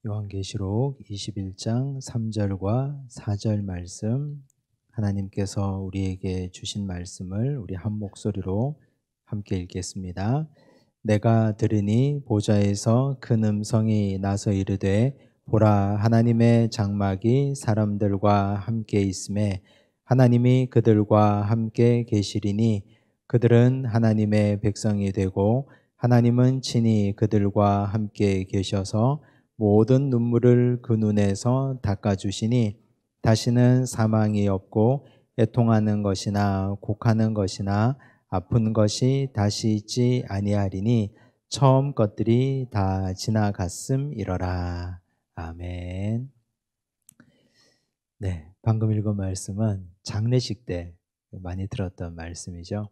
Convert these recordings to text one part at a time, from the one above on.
요한계시록 21장 3절과 4절 말씀, 하나님께서 우리에게 주신 말씀을 우리 한 목소리로 함께 읽겠습니다. 내가 들으니 보좌에서 큰 음성이 나서 이르되 보라, 하나님의 장막이 사람들과 함께 있음에 하나님이 그들과 함께 계시리니 그들은 하나님의 백성이 되고 하나님은 친히 그들과 함께 계셔서 모든 눈물을 그 눈에서 닦아주시니 다시는 사망이 없고 애통하는 것이나 곡하는 것이나 아픈 것이 다시 있지 아니하리니 처음 것들이 다 지나갔음이러라. 아멘. 네, 방금 읽은 말씀은 장례식 때 많이 들었던 말씀이죠.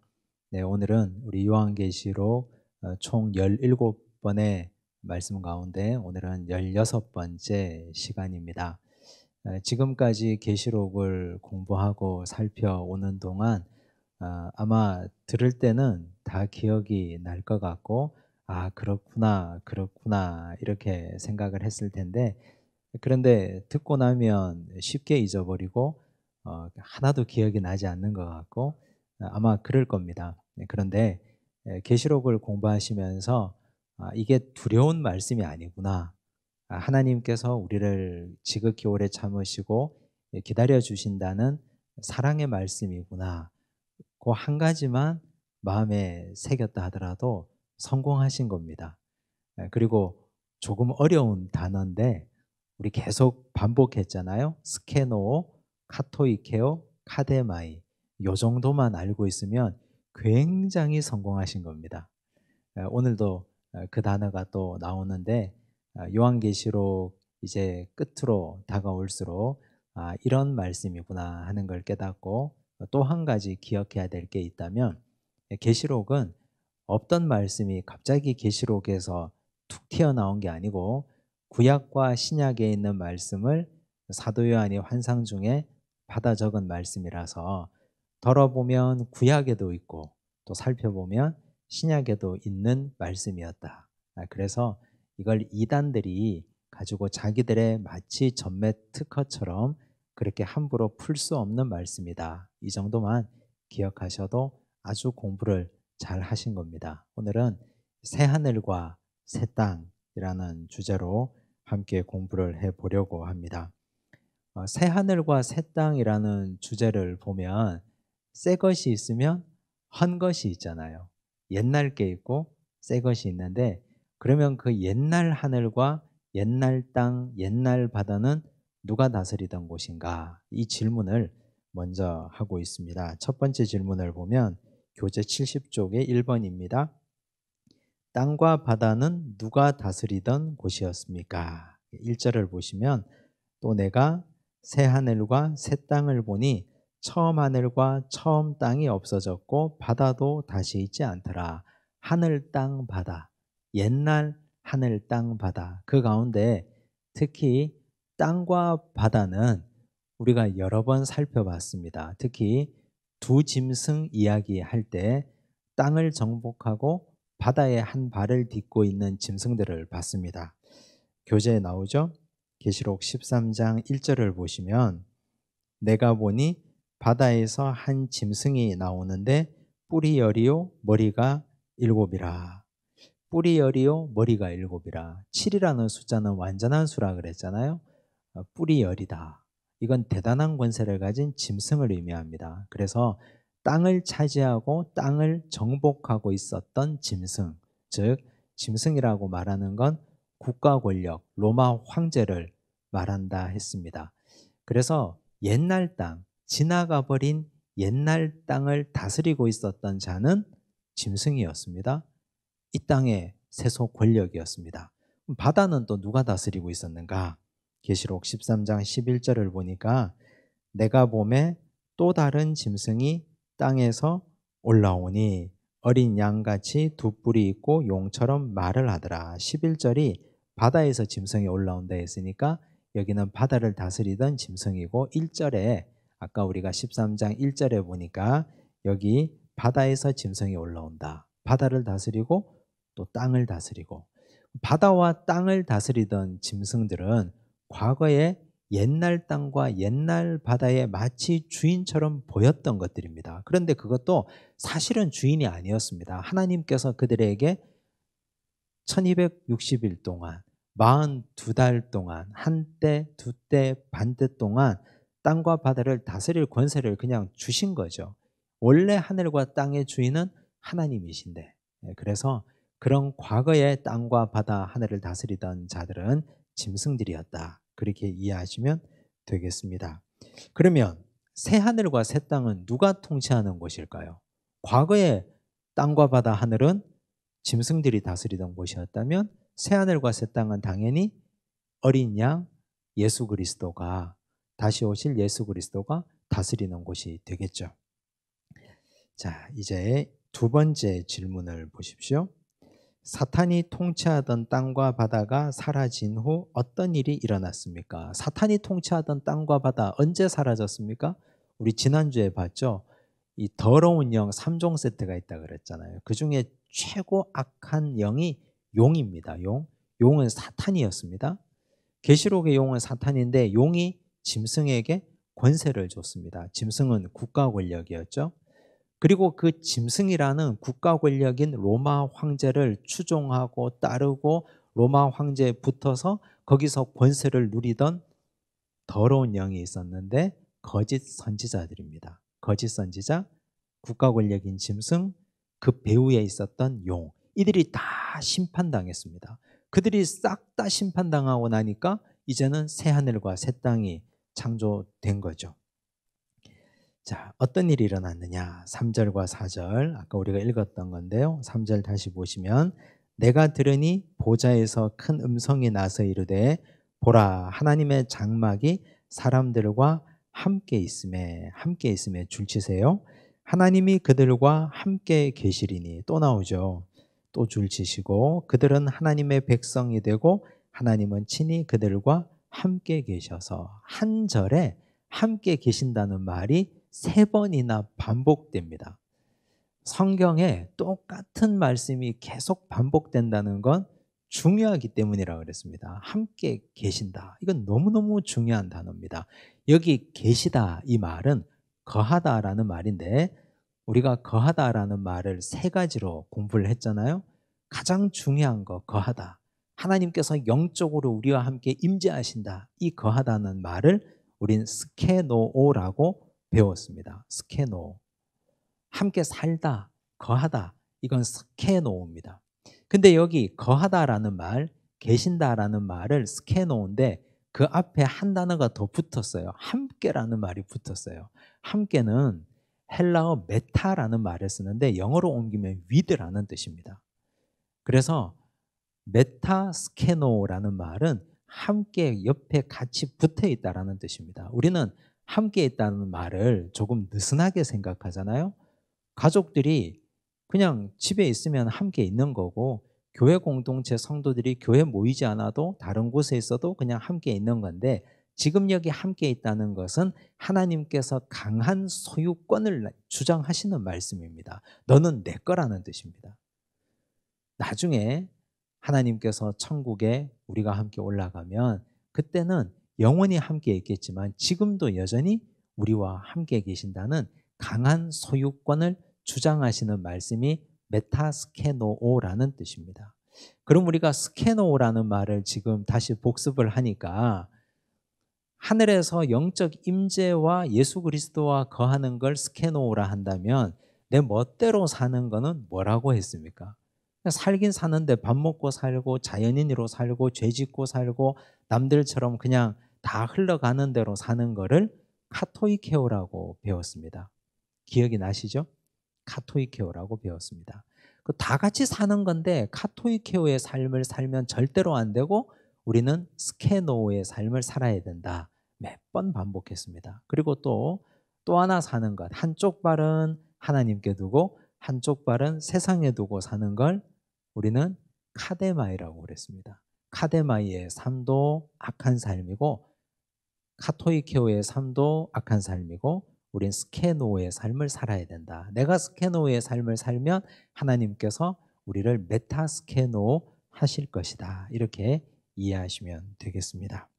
네, 오늘은 우리 요한계시록 총 17번의 말씀 가운데 오늘은 16번째 시간입니다. 지금까지 계시록을 공부하고 살펴오는 동안 아마 들을 때는 다 기억이 날 것 같고, 아, 그렇구나, 그렇구나, 이렇게 생각을 했을 텐데, 그런데 듣고 나면 쉽게 잊어버리고, 하나도 기억이 나지 않는 것 같고, 아마 그럴 겁니다. 그런데 계시록을 공부하시면서 이게 두려운 말씀이 아니구나. 하나님께서 우리를 지극히 오래 참으시고 기다려 주신다는 사랑의 말씀이구나. 그 한 가지만 마음에 새겼다 하더라도 성공하신 겁니다. 그리고 조금 어려운 단어인데 우리 계속 반복했잖아요. 스케노, 카토이케오, 카데마이. 요 정도만 알고 있으면 굉장히 성공하신 겁니다. 오늘도 그 단어가 또 나오는데 요한계시록 이제 끝으로 다가올수록 이런 말씀이구나 하는 걸 깨닫고 또 한 가지 기억해야 될 게 있다면 계시록은 없던 말씀이 갑자기 계시록에서 툭 튀어나온 게 아니고 구약과 신약에 있는 말씀을 사도 요한이 환상 중에 받아 적은 말씀이라서 덜어보면 구약에도 있고 또 살펴보면 신약에도 있는 말씀이었다. 그래서 이걸 이단들이 가지고 자기들의 마치 전매 특허처럼 그렇게 함부로 풀 수 없는 말씀이다. 이 정도만 기억하셔도 아주 공부를 잘 하신 겁니다. 오늘은 새 하늘과 새 땅이라는 주제로 함께 공부를 해보려고 합니다. 새 하늘과 새 땅이라는 주제를 보면 새 것이 있으면 한 것이 있잖아요. 옛날 게 있고 새 것이 있는데 그러면 그 옛날 하늘과 옛날 땅, 옛날 바다는 누가 다스리던 곳인가? 이 질문을 먼저 하고 있습니다. 첫 번째 질문을 보면 교재 70쪽의 1번입니다. 땅과 바다는 누가 다스리던 곳이었습니까? 1절을 보시면 또 내가 새 하늘과 새 땅을 보니 처음 하늘과 처음 땅이 없어졌고 바다도 다시 있지 않더라. 하늘, 땅, 바다. 옛날 하늘, 땅, 바다. 그 가운데 특히 땅과 바다는 우리가 여러 번 살펴봤습니다. 특히 두 짐승 이야기할 때 땅을 정복하고 바다에 한 발을 딛고 있는 짐승들을 봤습니다. 교재에 나오죠? 계시록 13장 1절을 보시면 내가 보니 바다에서 한 짐승이 나오는데 뿔이 열이요 머리가 일곱이라. 뿔이 열이요 머리가 일곱이라. 7이라는 숫자는 완전한 수라 그랬잖아요. 뿔이 열이다. 이건 대단한 권세를 가진 짐승을 의미합니다. 그래서 땅을 차지하고 땅을 정복하고 있었던 짐승, 즉 짐승이라고 말하는 건 국가 권력, 로마 황제를 말한다 했습니다. 그래서 옛날 땅, 지나가 버린 옛날 땅을 다스리고 있었던 자는 짐승이었습니다. 이 땅의 세속 권력이었습니다. 바다는 또 누가 다스리고 있었는가? 계시록 13장 11절을 보니까 내가 봄에 또 다른 짐승이 땅에서 올라오니 어린 양같이 두 뿔이 있고 용처럼 말을 하더라. 11절이 바다에서 짐승이 올라온다 했으니까 여기는 바다를 다스리던 짐승이고 1절에 아까 우리가 13장 1절에 보니까 여기 바다에서 짐승이 올라온다. 바다를 다스리고 또 땅을 다스리고 바다와 땅을 다스리던 짐승들은 과거에 옛날 땅과 옛날 바다에 마치 주인처럼 보였던 것들입니다. 그런데 그것도 사실은 주인이 아니었습니다. 하나님께서 그들에게 1260일 동안 42달 동안 한때, 두때, 반때 동안 땅과 바다를 다스릴 권세를 그냥 주신 거죠. 원래 하늘과 땅의 주인은 하나님이신데, 그래서 그런 과거의 땅과 바다, 하늘을 다스리던 자들은 짐승들이었다. 그렇게 이해하시면 되겠습니다. 그러면 새 하늘과 새 땅은 누가 통치하는 곳일까요? 과거의 땅과 바다, 하늘은 짐승들이 다스리던 곳이었다면 새하늘과 새 땅은 당연히 어린 양 예수 그리스도가, 다시 오실 예수 그리스도가 다스리는 곳이 되겠죠. 자, 이제 두 번째 질문을 보십시오. 사탄이 통치하던 땅과 바다가 사라진 후 어떤 일이 일어났습니까? 사탄이 통치하던 땅과 바다 언제 사라졌습니까? 우리 지난주에 봤죠? 이 더러운 영 3종 세트가 있다 그랬잖아요. 그 중에 최고 악한 영이 용입니다. 용은 사탄이었습니다. 계시록의 용은 사탄인데 용이 짐승에게 권세를 줬습니다. 짐승은 국가 권력이었죠. 그리고 그 짐승이라는 국가 권력인 로마 황제를 추종하고 따르고 로마 황제에 붙어서 거기서 권세를 누리던 더러운 영이 있었는데 거짓 선지자들입니다. 거짓 선지자, 국가 권력인 짐승, 그 배후에 있었던 용, 이들이 다 심판당했습니다. 그들이 싹 다 심판당하고 나니까 이제는 새 하늘과 새 땅이 창조된 거죠. 자, 어떤 일이 일어났느냐? 3절과 4절, 아까 우리가 읽었던 건데요. 3절 다시 보시면 내가 들으니 보좌에서 큰 음성이 나서 이르되 보라, 하나님의 장막이 사람들과 함께 있음에 줄치세요. 하나님이 그들과 함께 계시리니, 또 나오죠. 또 줄치시고 그들은 하나님의 백성이 되고 하나님은 친히 그들과 함께 계셔서, 한 절에 함께 계신다는 말이 3번이나 반복됩니다. 성경에 똑같은 말씀이 계속 반복된다는 건 중요하기 때문이라고 그랬습니다. 함께 계신다. 이건 너무너무 중요한 단어입니다. 여기 계시다, 이 말은 거하다라는 말인데, 우리가 거하다라는 말을 3가지로 공부를 했잖아요. 가장 중요한 거, 거하다. 하나님께서 영적으로 우리와 함께 임재하신다. 이 거하다는 말을 우린 스케노오라고 배웠습니다. 스케노. 함께 살다, 거하다. 이건 스케노입니다. 근데 여기 거하다라는 말, 계신다라는 말을 스케노인데 그 앞에 한 단어가 더 붙었어요. 함께라는 말이 붙었어요. 함께는 헬라어 메타라는 말을 쓰는데 영어로 옮기면 with라는 뜻입니다. 그래서 메타스케노라는 말은 함께 옆에 같이 붙어 있다라는 뜻입니다. 우리는 함께 있다는 말을 조금 느슨하게 생각하잖아요. 가족들이 그냥 집에 있으면 함께 있는 거고, 교회 공동체 성도들이 교회 모이지 않아도 다른 곳에 있어도 그냥 함께 있는 건데, 지금 여기 함께 있다는 것은 하나님께서 강한 소유권을 주장하시는 말씀입니다. 너는 내 거라는 뜻입니다. 나중에 하나님께서 천국에 우리가 함께 올라가면 그때는 영원히 함께 있겠지만 지금도 여전히 우리와 함께 계신다는 강한 소유권을 주장하시는 말씀이 메타스케노오라는 뜻입니다. 그럼 우리가 스케노오라는 말을 지금 다시 복습을 하니까 하늘에서 영적 임재와 예수 그리스도와 거하는 걸 스케노오라 한다면 내 멋대로 사는 거는 뭐라고 했습니까? 살긴 사는데 밥 먹고 살고 자연인으로 살고 죄 짓고 살고 남들처럼 그냥 다 흘러가는 대로 사는 거를 카토이케오라고 배웠습니다. 기억이 나시죠? 카토이케오라고 배웠습니다. 그 다 같이 사는 건데 카토이케오의 삶을 살면 절대로 안 되고 우리는 스케노의 삶을 살아야 된다. 몇 번 반복했습니다. 그리고 또 하나 사는 것, 한쪽 발은 하나님께 두고 한쪽 발은 세상에 두고 사는 걸 우리는 카데마이라고 그랬습니다. 카데마이의 삶도 악한 삶이고 카토이케오의 삶도 악한 삶이고 우린 스케노의 삶을 살아야 된다. 내가 스케노의 삶을 살면 하나님께서 우리를 메타스케노 하실 것이다. 이렇게 이해하시면 되겠습니다.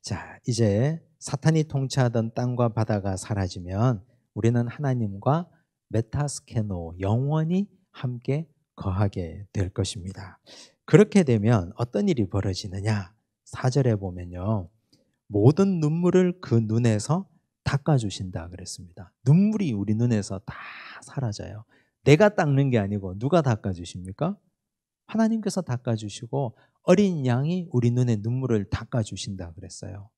자, 이제 사탄이 통치하던 땅과 바다가 사라지면 우리는 하나님과 메타스케노, 영원히 함께 거하게 될 것입니다. 그렇게 되면 어떤 일이 벌어지느냐? 4절에 보면요, 모든 눈물을 그 눈에서 닦아주신다 그랬습니다. 눈물이 우리 눈에서 다 사라져요. 내가 닦는 게 아니고 누가 닦아주십니까? 하나님께서 닦아주시고 어린 양이 우리 눈에 눈물을 닦아주신다 그랬어요.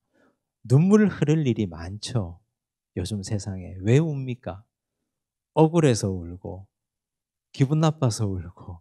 눈물 흐를 일이 많죠. 요즘 세상에. 왜 웁니까? 억울해서 울고, 기분 나빠서 울고,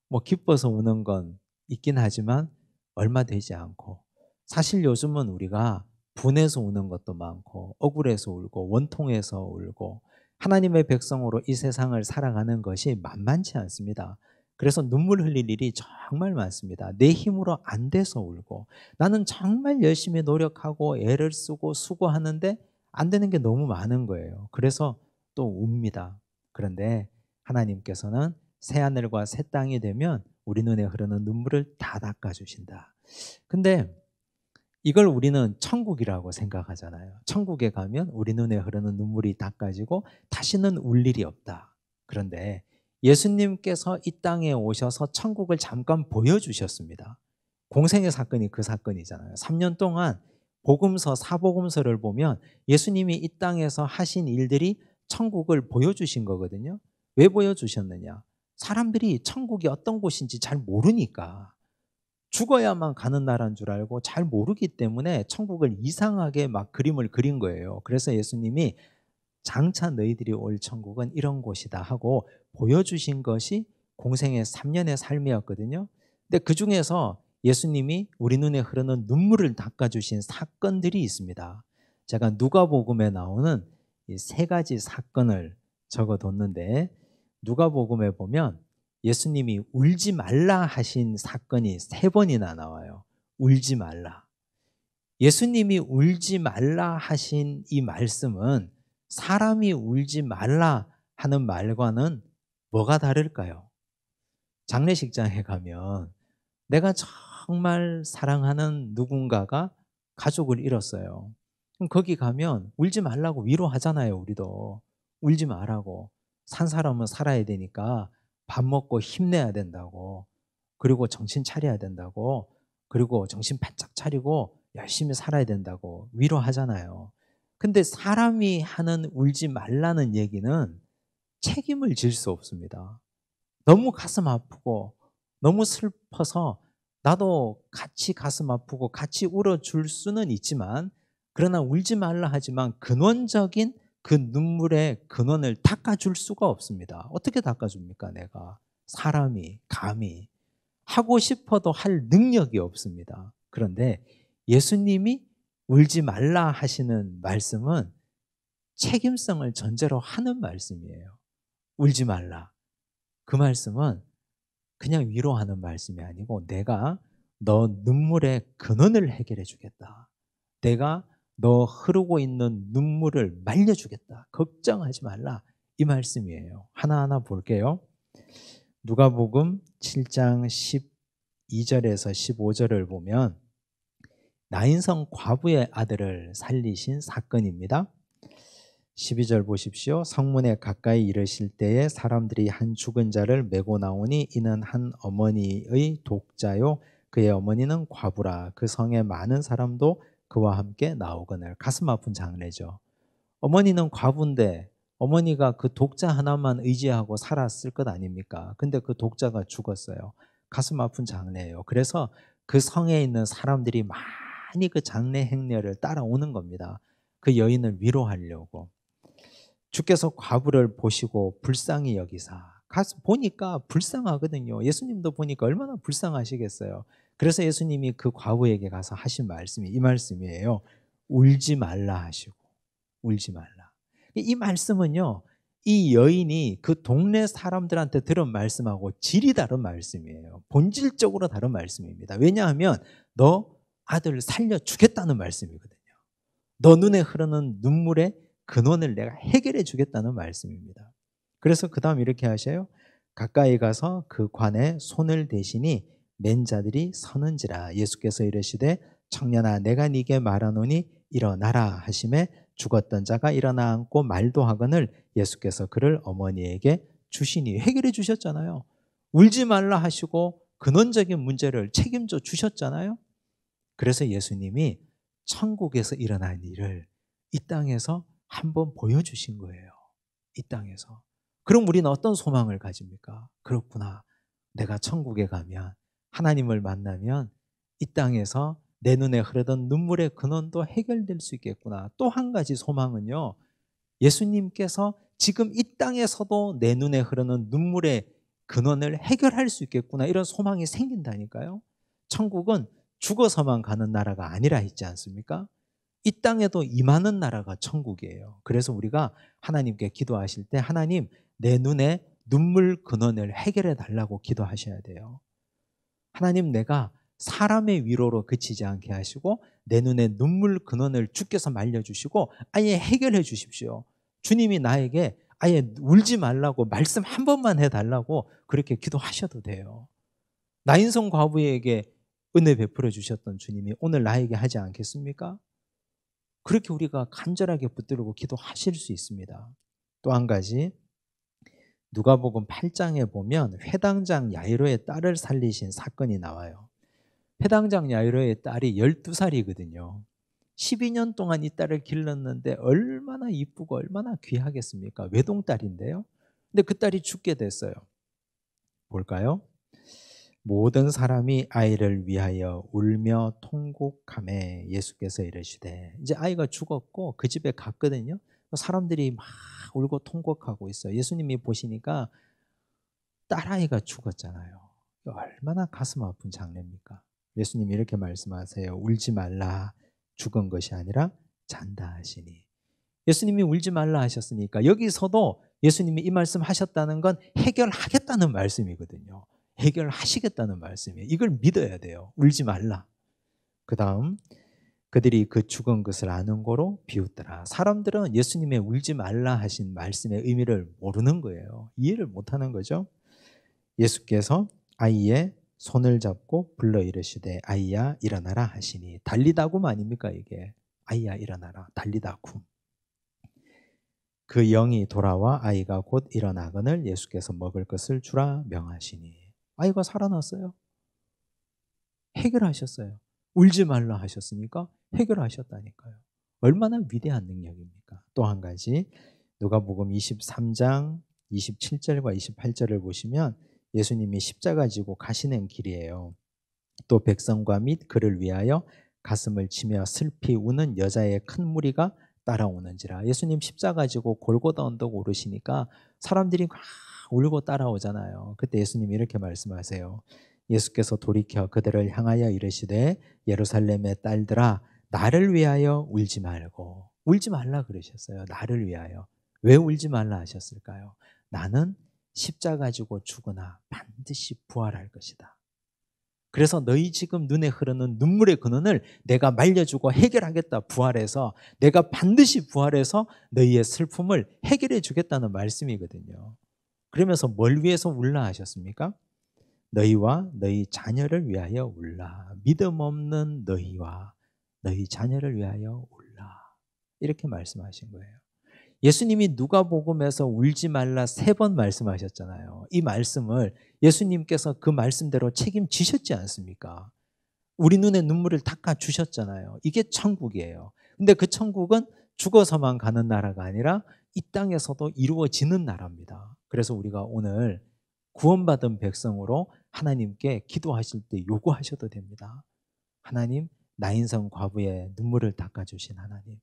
뭐 기뻐서 우는 건 있긴 하지만 얼마 되지 않고, 사실 요즘은 우리가 분해서 우는 것도 많고, 억울해서 울고, 원통해서 울고, 하나님의 백성으로 이 세상을 살아가는 것이 만만치 않습니다. 그래서 눈물 흘릴 일이 정말 많습니다. 내 힘으로 안 돼서 울고, 나는 정말 열심히 노력하고 애를 쓰고 수고하는데 안 되는 게 너무 많은 거예요. 그래서 또 웁니다. 그런데 하나님께서는 새하늘과 새 땅이 되면 우리 눈에 흐르는 눈물을 다 닦아주신다. 근데 이걸 우리는 천국이라고 생각하잖아요. 천국에 가면 우리 눈에 흐르는 눈물이 닦아지고 다시는 울 일이 없다. 그런데 예수님께서 이 땅에 오셔서 천국을 잠깐 보여주셨습니다. 공생의 사건이 그 사건이잖아요. 3년 동안 복음서, 사복음서를 보면 예수님이 이 땅에서 하신 일들이 천국을 보여주신 거거든요. 왜 보여주셨느냐? 사람들이 천국이 어떤 곳인지 잘 모르니까, 죽어야만 가는 나라인 줄 알고 잘 모르기 때문에 천국을 이상하게 막 그림을 그린 거예요. 그래서 예수님이 장차 너희들이 올 천국은 이런 곳이다 하고 보여주신 것이 공생의 3년의 삶이었거든요. 근데 그 중에서 예수님이 우리 눈에 흐르는 눈물을 닦아주신 사건들이 있습니다. 제가 누가복음에 나오는 이 3가지 사건을 적어뒀는데, 누가복음에 보면 예수님이 울지 말라 하신 사건이 3번이나 나와요. 울지 말라. 예수님이 울지 말라 하신 이 말씀은 사람이 울지 말라 하는 말과는 뭐가 다를까요? 장례식장에 가면 내가 정말 사랑하는 누군가가 가족을 잃었어요. 그럼 거기 가면 울지 말라고 위로하잖아요. 우리도 울지 말라고. 산 사람은 살아야 되니까 밥 먹고 힘내야 된다고, 그리고 정신 차려야 된다고, 그리고 정신 바짝 차리고 열심히 살아야 된다고 위로하잖아요. 근데 사람이 하는 울지 말라는 얘기는 책임을 질 수 없습니다. 너무 가슴 아프고 너무 슬퍼서 나도 같이 가슴 아프고 같이 울어줄 수는 있지만, 그러나 울지 말라 하지만 근원적인 그 눈물의 근원을 닦아줄 수가 없습니다. 어떻게 닦아줍니까? 내가 사람이 감히 하고 싶어도 할 능력이 없습니다. 그런데 예수님이 울지 말라 하시는 말씀은 책임성을 전제로 하는 말씀이에요. 울지 말라. 그 말씀은 그냥 위로하는 말씀이 아니고, 내가 너 눈물의 근원을 해결해 주겠다. 내가 너 흐르고 있는 눈물을 말려주겠다. 걱정하지 말라. 이 말씀이에요. 하나하나 볼게요. 누가복음 7장 12절에서 15절을 보면 나인성 과부의 아들을 살리신 사건입니다. 12절 보십시오. 성문에 가까이 이르실 때에 사람들이 한 죽은 자를 메고 나오니 이는 한 어머니의 독자요 그의 어머니는 과부라. 그 성에 많은 사람도 그와 함께 나오거늘. 가슴 아픈 장례죠. 어머니는 과부인데 어머니가 그 독자 하나만 의지하고 살았을 것 아닙니까? 근데 그 독자가 죽었어요. 가슴 아픈 장례예요. 그래서 그 성에 있는 사람들이 많이 그 장례 행렬을 따라오는 겁니다. 그 여인을 위로하려고. 주께서 과부를 보시고 불쌍히 여기사. 가서 보니까 불쌍하거든요. 예수님도 보니까 얼마나 불쌍하시겠어요. 그래서 예수님이 그 과부에게 가서 하신 말씀이 이 말씀이에요. 울지 말라 하시고. 울지 말라. 이 말씀은요, 이 여인이 그 동네 사람들한테 들은 말씀하고 질이 다른 말씀이에요. 본질적으로 다른 말씀입니다. 왜냐하면 너 아들 살려주겠다는 말씀이거든요. 너 눈에 흐르는 눈물의 근원을 내가 해결해 주겠다는 말씀입니다. 그래서 그 다음 이렇게 하셔요. 가까이 가서 그 관에 손을 대시니 맨 자들이 서는지라. 예수께서 이르시되 청년아 내가 네게 말하노니 일어나라 하심에 죽었던 자가 일어나 앉고 말도 하거늘 예수께서 그를 어머니에게 주시니. 해결해 주셨잖아요. 울지 말라 하시고 근원적인 문제를 책임져 주셨잖아요. 그래서 예수님이 천국에서 일어난 일을 이 땅에서 한번 보여주신 거예요. 이 땅에서. 그럼 우리는 어떤 소망을 가집니까? 그렇구나. 내가 천국에 가면, 하나님을 만나면 이 땅에서 내 눈에 흐르던 눈물의 근원도 해결될 수 있겠구나. 또 한 가지 소망은요, 예수님께서 지금 이 땅에서도 내 눈에 흐르는 눈물의 근원을 해결할 수 있겠구나. 이런 소망이 생긴다니까요. 천국은 죽어서만 가는 나라가 아니라 있지 않습니까? 이 땅에도 임하는 나라가 천국이에요. 그래서 우리가 하나님께 기도하실 때 하나님 내 눈에 눈물 근원을 해결해 달라고 기도하셔야 돼요. 하나님 내가 사람의 위로로 그치지 않게 하시고 내 눈에 눈물 근원을 주께서 말려주시고 아예 해결해 주십시오. 주님이 나에게 아예 울지 말라고 말씀 한 번만 해달라고 그렇게 기도하셔도 돼요. 나인성 과부에게 은혜 베풀어 주셨던 주님이 오늘 나에게 하지 않겠습니까? 그렇게 우리가 간절하게 붙들고 기도하실 수 있습니다. 또 한 가지, 누가복음 8장에 보면 회당장 야이로의 딸을 살리신 사건이 나와요. 회당장 야이로의 딸이 12살이거든요. 12년 동안 이 딸을 길렀는데 얼마나 이쁘고 얼마나 귀하겠습니까? 외동딸인데요. 근데 그 딸이 죽게 됐어요. 볼까요? 모든 사람이 아이를 위하여 울며 통곡하매 예수께서 이르시되. 이제 아이가 죽었고 그 집에 갔거든요. 사람들이 막 울고 통곡하고 있어요. 예수님이 보시니까 딸아이가 죽었잖아요. 얼마나 가슴 아픈 장면입니까? 예수님이 이렇게 말씀하세요. 울지 말라. 죽은 것이 아니라 잔다 하시니. 예수님이 울지 말라 하셨으니까 여기서도 예수님이 이 말씀 하셨다는 건 해결하겠다는 말씀이거든요. 해결하시겠다는 말씀이에요. 이걸 믿어야 돼요. 울지 말라. 그 다음 그들이 그 죽은 것을 아는 고로 비웃더라. 사람들은 예수님의 울지 말라 하신 말씀의 의미를 모르는 거예요. 이해를 못하는 거죠. 예수께서 아이의 손을 잡고 불러 이르시되 아이야 일어나라 하시니. 달리다굼 아닙니까 이게. 아이야 일어나라. 달리다굼. 그 영이 돌아와 아이가 곧 일어나거늘 예수께서 먹을 것을 주라 명하시니. 아이가 살아났어요. 해결하셨어요. 울지 말라 하셨으니까 해결하셨다니까요. 얼마나 위대한 능력입니까? 또 한 가지, 누가복음 23장 27절과 28절을 보시면 예수님이 십자가 지고 가시는 길이에요. 또 백성과 및 그를 위하여 가슴을 치며 슬피 우는 여자의 큰 무리가 따라오는지라. 예수님 십자가 지고 골고다 언덕 오르시니까 사람들이 막 울고 따라오잖아요. 그때 예수님이 이렇게 말씀하세요. 예수께서 돌이켜 그들을 향하여 이르시되 예루살렘의 딸들아 나를 위하여 울지 말고. 울지 말라 그러셨어요. 나를 위하여. 왜 울지 말라 하셨을까요? 나는 십자가 지고 죽으나 반드시 부활할 것이다. 그래서 너희 지금 눈에 흐르는 눈물의 근원을 내가 말려주고 해결하겠다. 부활해서 내가 반드시 부활해서 너희의 슬픔을 해결해 주겠다는 말씀이거든요. 그러면서 뭘 위해서 울라 하셨습니까? 너희와 너희 자녀를 위하여 울라. 믿음 없는 너희와 너희 자녀를 위하여 울라. 이렇게 말씀하신 거예요. 예수님이 누가복음에서 울지 말라 3번 말씀하셨잖아요. 이 말씀을 예수님께서 그 말씀대로 책임지셨지 않습니까? 우리 눈에 눈물을 닦아주셨잖아요. 이게 천국이에요. 근데 그 천국은 죽어서만 가는 나라가 아니라 이 땅에서도 이루어지는 나라입니다. 그래서 우리가 오늘 구원받은 백성으로 하나님께 기도하실 때 요구하셔도 됩니다. 하나님, 나인성 과부의 눈물을 닦아주신 하나님,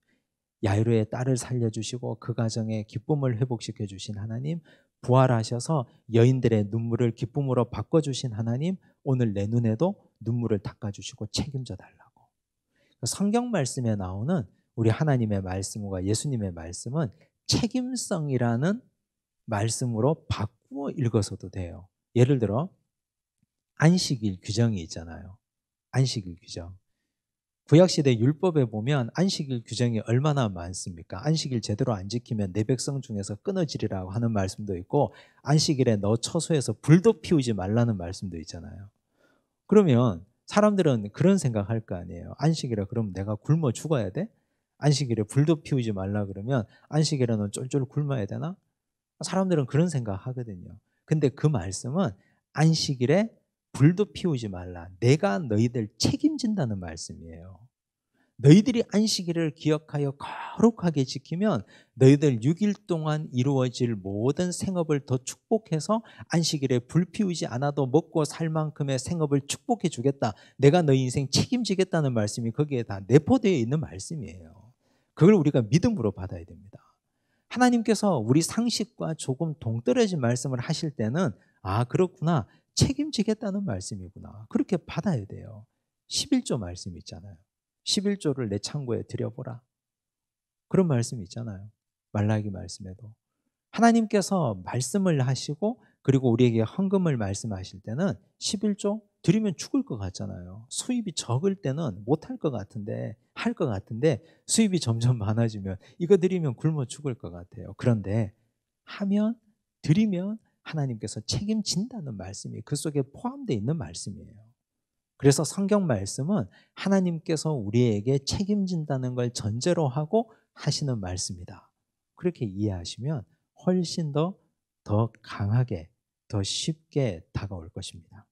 야이로의 딸을 살려주시고 그 가정의 기쁨을 회복시켜 주신 하나님, 부활하셔서 여인들의 눈물을 기쁨으로 바꿔주신 하나님, 오늘 내 눈에도 눈물을 닦아주시고 책임져 달라고. 성경 말씀에 나오는 우리 하나님의 말씀과 예수님의 말씀은 책임성이라는 말씀으로 바꾸어 읽어서도 돼요. 예를 들어 안식일 규정이 있잖아요. 안식일 규정. 구약시대 율법에 보면 안식일 규정이 얼마나 많습니까? 안식일 제대로 안 지키면 내 백성 중에서 끊어지리라고 하는 말씀도 있고, 안식일에 너 처소에서 불도 피우지 말라는 말씀도 있잖아요. 그러면 사람들은 그런 생각할 거 아니에요. 안식일에 그럼 내가 굶어 죽어야 돼? 안식일에 불도 피우지 말라 그러면 안식일에는 쫄쫄 굶어야 되나? 사람들은 그런 생각 하거든요. 근데 그 말씀은 안식일에 불도 피우지 말라. 내가 너희들 책임진다는 말씀이에요. 너희들이 안식일을 기억하여 거룩하게 지키면 너희들 6일 동안 이루어질 모든 생업을 더 축복해서 안식일에 불 피우지 않아도 먹고 살 만큼의 생업을 축복해 주겠다. 내가 너희 인생 책임지겠다는 말씀이 거기에 다 내포되어 있는 말씀이에요. 그걸 우리가 믿음으로 받아야 됩니다. 하나님께서 우리 상식과 조금 동떨어진 말씀을 하실 때는 아, 그렇구나. 책임지겠다는 말씀이구나. 그렇게 받아야 돼요. 11조 말씀 있잖아요. 11조를 내 창고에 들여보라. 그런 말씀이 있잖아요. 말라기 말씀에도. 하나님께서 말씀을 하시고 그리고 우리에게 헌금을 말씀하실 때는 11조 드리면 죽을 것 같잖아요. 수입이 적을 때는 못할 것 같은데 할 것 같은데 수입이 점점 많아지면 이거 드리면 굶어 죽을 것 같아요. 그런데 하면 드리면 하나님께서 책임진다는 말씀이 그 속에 포함되어 있는 말씀이에요. 그래서 성경 말씀은 하나님께서 우리에게 책임진다는 걸 전제로 하고 하시는 말씀이다. 그렇게 이해하시면 훨씬 더 강하게, 더 쉽게 다가올 것입니다.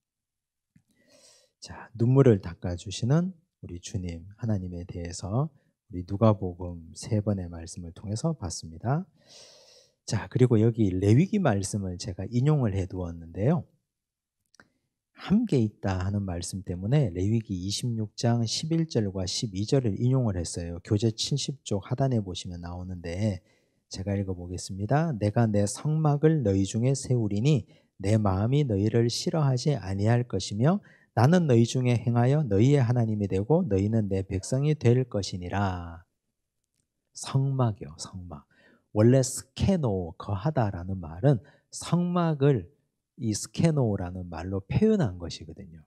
자, 눈물을 닦아주시는 우리 주님 하나님에 대해서 우리 누가복음 3번의 말씀을 통해서 봤습니다. 자, 그리고 여기 레위기 말씀을 제가 인용을 해두었는데요. 함께 있다 하는 말씀 때문에 레위기 26장 11절과 12절을 인용을 했어요. 교재 70쪽 하단에 보시면 나오는데 제가 읽어보겠습니다. 내가 내 성막을 너희 중에 세우리니 내 마음이 너희를 싫어하지 아니할 것이며 나는 너희 중에 행하여 너희의 하나님이 되고 너희는 내 백성이 될 것이니라. 성막이요, 성막. 원래 스케노, 거하다라는 말은 성막을 이 스케노라는 말로 표현한 것이거든요.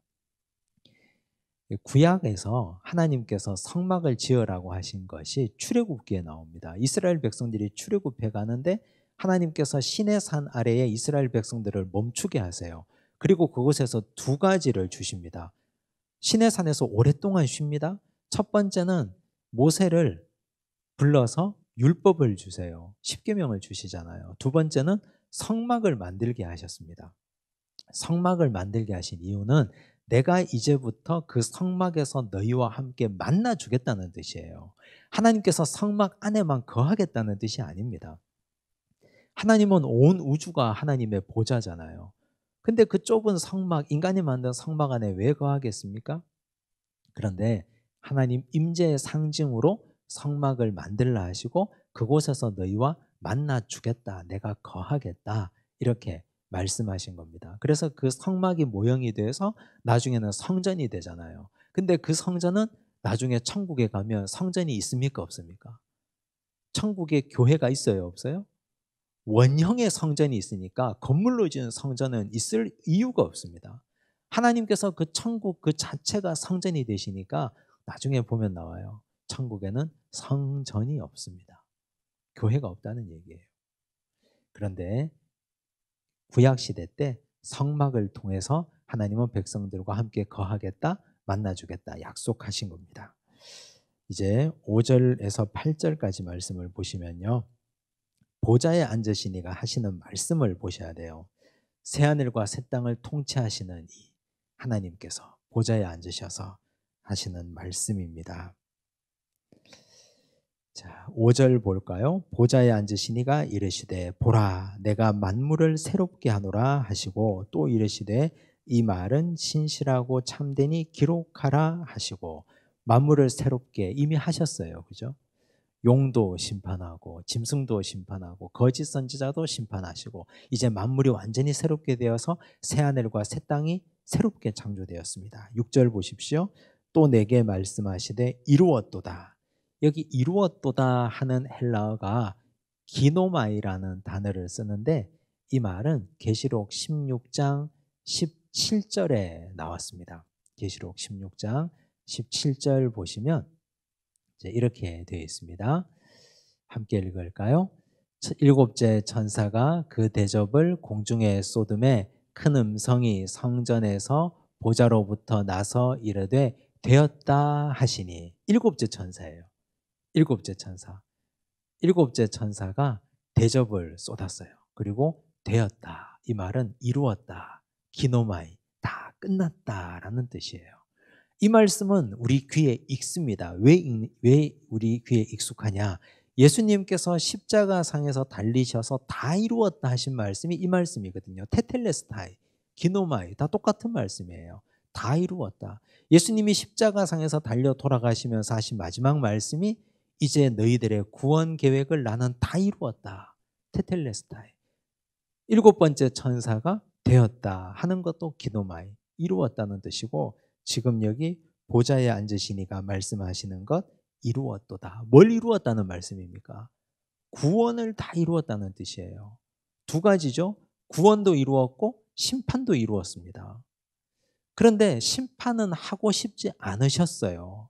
구약에서 하나님께서 성막을 지으라고 하신 것이 출애굽기에 나옵니다. 이스라엘 백성들이 출애굽해 가는데 하나님께서 시내산 아래에 이스라엘 백성들을 멈추게 하세요. 그리고 그곳에서 두 가지를 주십니다. 시내산에서 오랫동안 쉽니다. 첫 번째는 모세를 불러서 율법을 주세요. 십계명을 주시잖아요. 두 번째는 성막을 만들게 하셨습니다. 성막을 만들게 하신 이유는 내가 이제부터 그 성막에서 너희와 함께 만나 주겠다는 뜻이에요. 하나님께서 성막 안에만 거하겠다는 뜻이 아닙니다. 하나님은 온 우주가 하나님의 보좌잖아요. 근데 그 좁은 성막, 인간이 만든 성막 안에 왜 거하겠습니까? 그런데 하나님 임재의 상징으로 성막을 만들라 하시고 그곳에서 너희와 만나 주겠다. 내가 거하겠다. 이렇게 말씀하신 겁니다. 그래서 그 성막이 모형이 돼서 나중에는 성전이 되잖아요. 근데 그 성전은 나중에 천국에 가면 성전이 있습니까? 없습니까? 천국에 교회가 있어요? 없어요? 원형의 성전이 있으니까 건물로 지은 성전은 있을 이유가 없습니다. 하나님께서 그 천국 그 자체가 성전이 되시니까 나중에 보면 나와요. 천국에는 성전이 없습니다. 교회가 없다는 얘기예요. 그런데 구약시대 때 성막을 통해서 하나님은 백성들과 함께 거하겠다, 만나주겠다 약속하신 겁니다. 이제 5절에서 8절까지 말씀을 보시면요. 보좌에 앉으시니가 하시는 말씀을 보셔야 돼요. 새하늘과 새 땅을 통치하시는 이 하나님께서 보좌에 앉으셔서 하시는 말씀입니다. 자, 5절 볼까요? 보좌에 앉으시니가 이르시되 보라 내가 만물을 새롭게 하노라 하시고 또 이르시되 이 말은 신실하고 참되니 기록하라 하시고 만물을 새롭게 이미 하셨어요. 그죠? 용도 심판하고 짐승도 심판하고 거짓 선지자도 심판하시고 이제 만물이 완전히 새롭게 되어서 새하늘과 새 땅이 새롭게 창조되었습니다. 6절 보십시오. 또 내게 말씀하시되 이루었도다. 여기 이루었도다 하는 헬라어가 기노마이라는 단어를 쓰는데 이 말은 계시록 16장 17절에 나왔습니다. 계시록 16장 17절 보시면 이제 이렇게 되어 있습니다. 함께 읽을까요? 일곱째 천사가 그 대접을 공중에 쏟음에 큰 음성이 성전에서 보좌로부터 나서 이르되 되었다 하시니. 일곱째 천사예요. 일곱째 천사. 일곱째 천사가 대접을 쏟았어요. 그리고 되었다. 이 말은 이루었다. 기노마이. 다 끝났다라는 뜻이에요. 이 말씀은 우리 귀에 익습니다. 왜 우리 귀에 익숙하냐? 예수님께서 십자가상에서 달리셔서 다 이루었다 하신 말씀이 이 말씀이거든요. 테텔레스타이, 기노마이 다 똑같은 말씀이에요. 다 이루었다. 예수님이 십자가상에서 달려 돌아가시면서 하신 마지막 말씀이 이제 너희들의 구원 계획을 나는 다 이루었다. 테텔레스타이. 일곱 번째 천사가 되었다 하는 것도 기노마이, 이루었다는 뜻이고, 지금 여기 보좌에 앉으시니가 말씀하시는 것 이루었도다. 뭘 이루었다는 말씀입니까? 구원을 다 이루었다는 뜻이에요. 두 가지죠. 구원도 이루었고 심판도 이루었습니다. 그런데 심판은 하고 싶지 않으셨어요.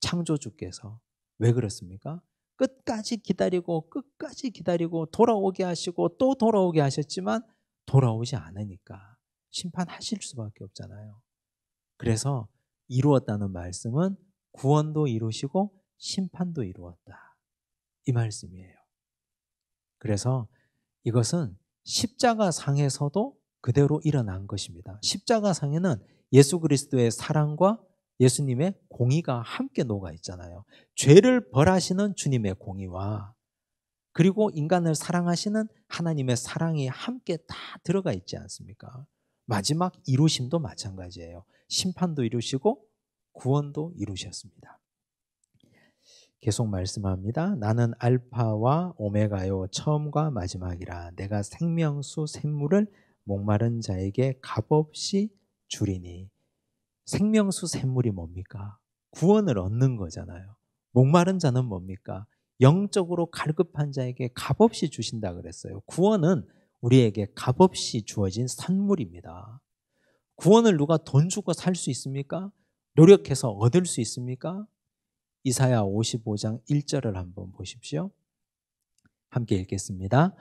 창조주께서. 왜 그렇습니까? 끝까지 기다리고 돌아오게 하시고 또 돌아오게 하셨지만 돌아오지 않으니까 심판하실 수밖에 없잖아요. 그래서 이루었다는 말씀은 구원도 이루시고 심판도 이루었다. 이 말씀이에요. 그래서 이것은 십자가상에서도 그대로 일어난 것입니다. 십자가상에는 예수 그리스도의 사랑과 예수님의 공의가 함께 녹아 있잖아요. 죄를 벌하시는 주님의 공의와 그리고 인간을 사랑하시는 하나님의 사랑이 함께 다 들어가 있지 않습니까? 마지막 이루심도 마찬가지예요. 심판도 이루시고 구원도 이루셨습니다. 계속 말씀합니다. 나는 알파와 오메가요 처음과 마지막이라. 내가 생명수 샘물을 목마른 자에게 값없이 주리니. 생명수 샘물이 뭡니까? 구원을 얻는 거잖아요. 목마른 자는 뭡니까? 영적으로 갈급한 자에게 값없이 주신다 그랬어요. 구원은 우리에게 값없이 주어진 선물입니다. 구원을 누가 돈 주고 살 수 있습니까? 노력해서 얻을 수 있습니까? 이사야 55장 1절을 한번 보십시오. 함께 읽겠습니다.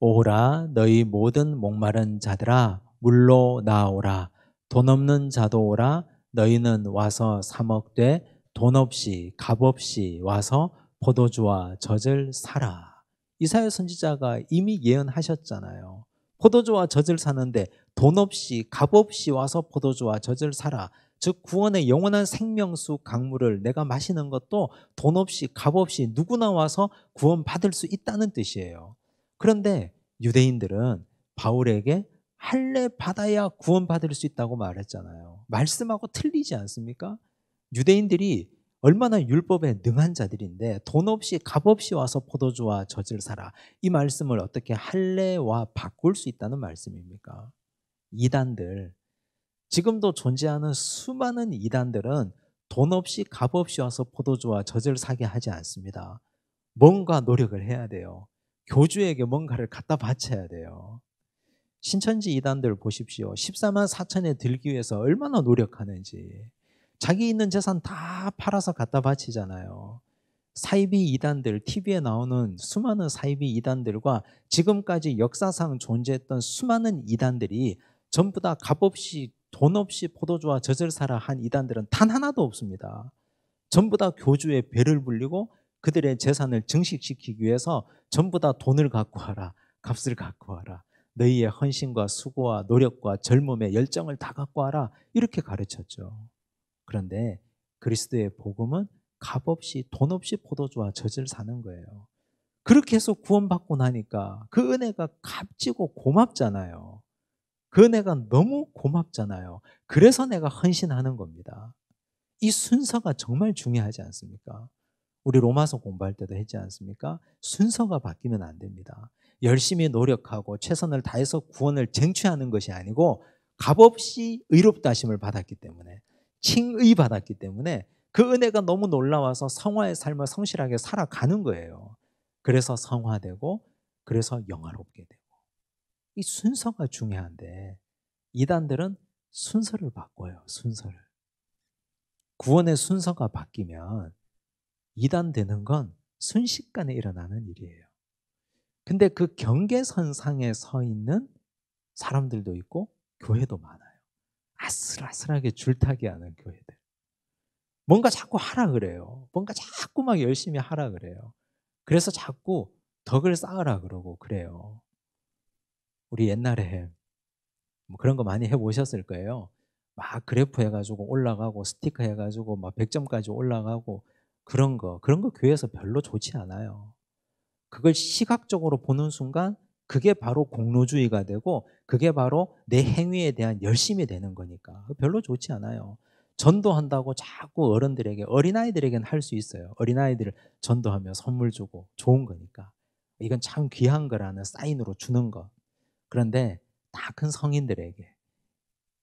오라 너희 모든 목마른 자들아 물로 나오라. 돈 없는 자도 오라. 너희는 와서 사 먹되 돈 없이 값없이 와서 포도주와 젖을 사라. 이사야 선지자가 이미 예언하셨잖아요. 포도주와 젖을 사는데 돈 없이 값없이 와서 포도주와 젖을 사라. 즉 구원의 영원한 생명수 강물을 내가 마시는 것도 돈 없이 값없이 누구나 와서 구원받을 수 있다는 뜻이에요. 그런데 유대인들은 바울에게 할례 받아야 구원받을 수 있다고 말했잖아요. 말씀하고 틀리지 않습니까? 유대인들이 얼마나 율법에 능한 자들인데 돈 없이 값없이 와서 포도주와 젖을 사라. 이 말씀을 어떻게 할례와 바꿀 수 있다는 말씀입니까? 이단들, 지금도 존재하는 수많은 이단들은 돈 없이 값없이 와서 포도주와 젖을 사게 하지 않습니다. 뭔가 노력을 해야 돼요. 교주에게 뭔가를 갖다 바쳐야 돼요. 신천지 이단들 보십시오. 14만 4천에 들기 위해서 얼마나 노력하는지. 자기 있는 재산 다 팔아서 갖다 바치잖아요. 사이비 이단들, TV에 나오는 수많은 사이비 이단들과 지금까지 역사상 존재했던 수많은 이단들이 전부 다 값없이 돈 없이 포도주와 젖을 사라 한 이단들은 단 하나도 없습니다. 전부 다 교주의 배를 불리고 그들의 재산을 증식시키기 위해서 전부 다 돈을 갖고 와라, 값을 갖고 와라, 너희의 헌신과 수고와 노력과 젊음의 열정을 다 갖고 와라, 이렇게 가르쳤죠. 그런데 그리스도의 복음은 값없이 돈 없이 포도주와 젖을 사는 거예요. 그렇게 해서 구원받고 나니까 그 은혜가 값지고 고맙잖아요. 그 은혜가 너무 고맙잖아요. 그래서 내가 헌신하는 겁니다. 이 순서가 정말 중요하지 않습니까? 우리 로마서 공부할 때도 했지 않습니까? 순서가 바뀌면 안 됩니다. 열심히 노력하고 최선을 다해서 구원을 쟁취하는 것이 아니고 값없이 의롭다 하심을 받았기 때문에, 칭의 받았기 때문에 그 은혜가 너무 놀라워서 성화의 삶을 성실하게 살아가는 거예요. 그래서 성화되고 그래서 영화롭게 되고. 이 순서가 중요한데 이단들은 순서를 바꿔요. 순서를. 구원의 순서가 바뀌면 이단되는 건 순식간에 일어나는 일이에요. 근데 그 경계선상에 서 있는 사람들도 있고 교회도 많아요. 아슬아슬하게 줄타기 하는 교회들. 뭔가 자꾸 하라 그래요. 뭔가 자꾸 막 열심히 하라 그래요. 그래서 자꾸 덕을 쌓으라 그러고 그래요. 우리 옛날에 뭐 그런 거 많이 해보셨을 거예요. 막 그래프 해가지고 올라가고 스티커 해가지고 막 100점까지 올라가고 그런 거 교회에서 별로 좋지 않아요. 그걸 시각적으로 보는 순간 그게 바로 공로주의가 되고 그게 바로 내 행위에 대한 열심이 되는 거니까 별로 좋지 않아요. 전도한다고 자꾸 어른들에게, 어린아이들에게는 할 수 있어요. 어린아이들을 전도하면 선물 주고 좋은 거니까. 이건 참 귀한 거라는 사인으로 주는 거. 그런데 다 큰 성인들에게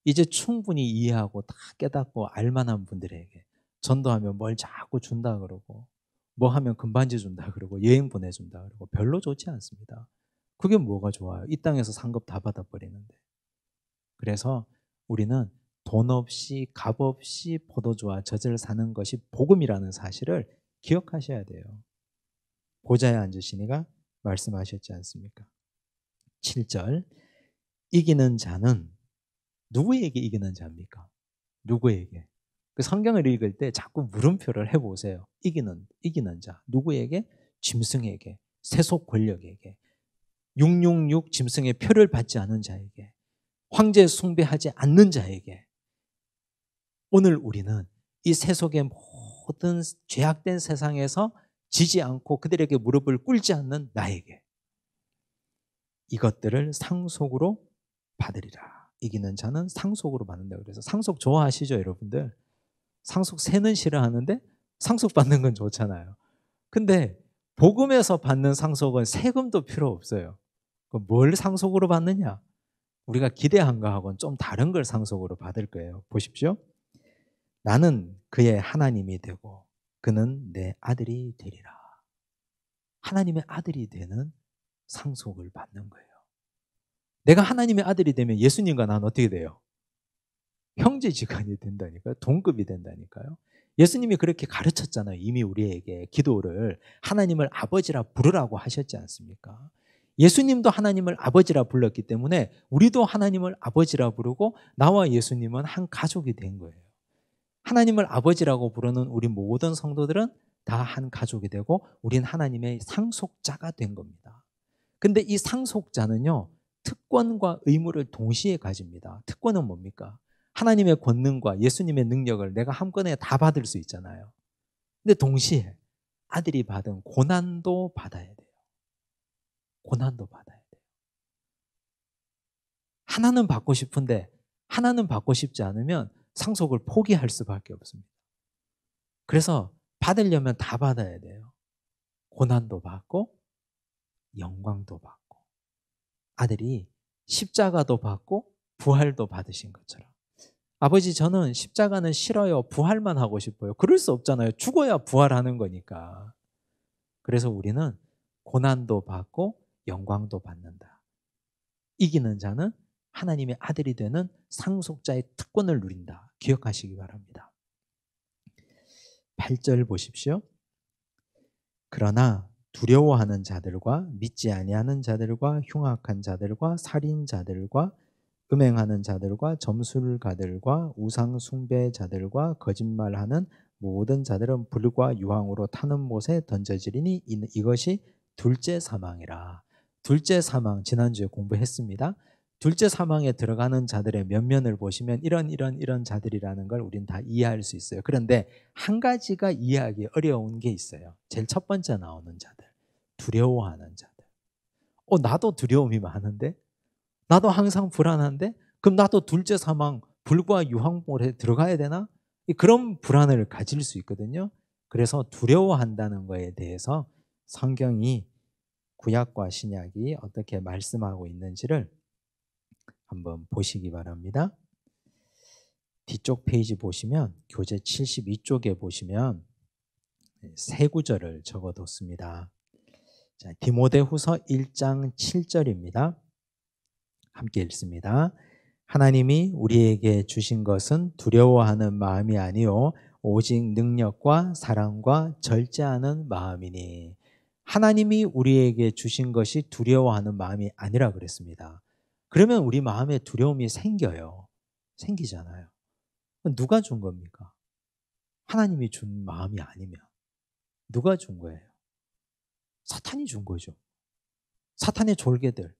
이제 충분히 이해하고 다 깨닫고 알만한 분들에게 전도하면 뭘 자꾸 준다 그러고 뭐 하면 금반지 준다 그러고 여행 보내준다 그러고 별로 좋지 않습니다. 그게 뭐가 좋아요? 이 땅에서 상급 다 받아버리는데. 그래서 우리는 돈 없이 값 없이 포도주와 젖을 사는 것이 복음이라는 사실을 기억하셔야 돼요. 보좌에 앉으시니가 말씀하셨지 않습니까? 7절 이기는 자는 누구에게 이기는 자입니까? 누구에게? 그 성경을 읽을 때 자꾸 물음표를 해보세요. 이기는 자. 누구에게? 짐승에게, 세속 권력에게, 666 짐승의 표를 받지 않은 자에게, 황제 숭배하지 않는 자에게. 오늘 우리는 이 세속의 모든 죄악된 세상에서 지지 않고 그들에게 무릎을 꿇지 않는 나에게 이것들을 상속으로 받으리라. 이기는 자는 상속으로 받는다. 그래서 상속 좋아하시죠, 여러분들? 상속 세는 싫어하는데 상속 받는 건 좋잖아요. 근데 복음에서 받는 상속은 세금도 필요 없어요. 뭘 상속으로 받느냐? 우리가 기대한 거하고는 좀 다른 걸 상속으로 받을 거예요. 보십시오. 나는 그의 하나님이 되고 그는 내 아들이 되리라. 하나님의 아들이 되는 상속을 받는 거예요. 내가 하나님의 아들이 되면 예수님과 난 어떻게 돼요? 형제지간이 된다니까요. 동급이 된다니까요. 예수님이 그렇게 가르쳤잖아요. 이미 우리에게 기도를 하나님을 아버지라 부르라고 하셨지 않습니까? 예수님도 하나님을 아버지라 불렀기 때문에 우리도 하나님을 아버지라 부르고 나와 예수님은 한 가족이 된 거예요. 하나님을 아버지라고 부르는 우리 모든 성도들은 다 한 가족이 되고 우린 하나님의 상속자가 된 겁니다. 근데 이 상속자는요, 특권과 의무를 동시에 가집니다. 특권은 뭡니까? 하나님의 권능과 예수님의 능력을 내가 한꺼번에 다 받을 수 있잖아요. 근데 동시에 아들이 받은 고난도 받아야 돼요. 고난도 받아야 돼요. 하나는 받고 싶은데 하나는 받고 싶지 않으면 상속을 포기할 수밖에 없습니다. 그래서 받으려면 다 받아야 돼요. 고난도 받고 영광도 받고 아들이 십자가도 받고 부활도 받으신 것처럼 아버지 저는 십자가는 싫어요. 부활만 하고 싶어요. 그럴 수 없잖아요. 죽어야 부활하는 거니까. 그래서 우리는 고난도 받고 영광도 받는다. 이기는 자는 하나님의 아들이 되는 상속자의 특권을 누린다. 기억하시기 바랍니다. 8절 보십시오. 그러나 두려워하는 자들과 믿지 아니하는 자들과 흉악한 자들과 살인자들과 음행하는 자들과 점술가들과 우상 숭배자들과 거짓말하는 모든 자들은 불과 유황으로 타는 못에 던져지리니 이것이 둘째 사망이라. 둘째 사망 지난주에 공부했습니다. 둘째 사망에 들어가는 자들의 면면을 보시면 이런 자들이라는 걸 우린 다 이해할 수 있어요. 그런데 한 가지가 이해하기 어려운 게 있어요. 제일 첫 번째 나오는 자들, 두려워하는 자들. 나도 두려움이 많은데, 나도 항상 불안한데, 그럼 나도 둘째 사망, 불과 유황불에 들어가야 되나? 그런 불안을 가질 수 있거든요. 그래서 두려워한다는 거에 대해서 성경이 구약과 신약이 어떻게 말씀하고 있는지를 한번 보시기 바랍니다. 뒤쪽 페이지 보시면 교재 72쪽에 보시면 세 구절을 적어뒀습니다. 자, 디모데후서 1장 7절입니다. 함께 읽습니다. 하나님이 우리에게 주신 것은 두려워하는 마음이 아니요 오직 능력과 사랑과 절제하는 마음이니. 하나님이 우리에게 주신 것이 두려워하는 마음이 아니라 그랬습니다. 그러면 우리 마음에 두려움이 생겨요. 생기잖아요. 누가 준 겁니까? 하나님이 준 마음이 아니면 누가 준 거예요? 사탄이 준 거죠. 사탄의 졸개들.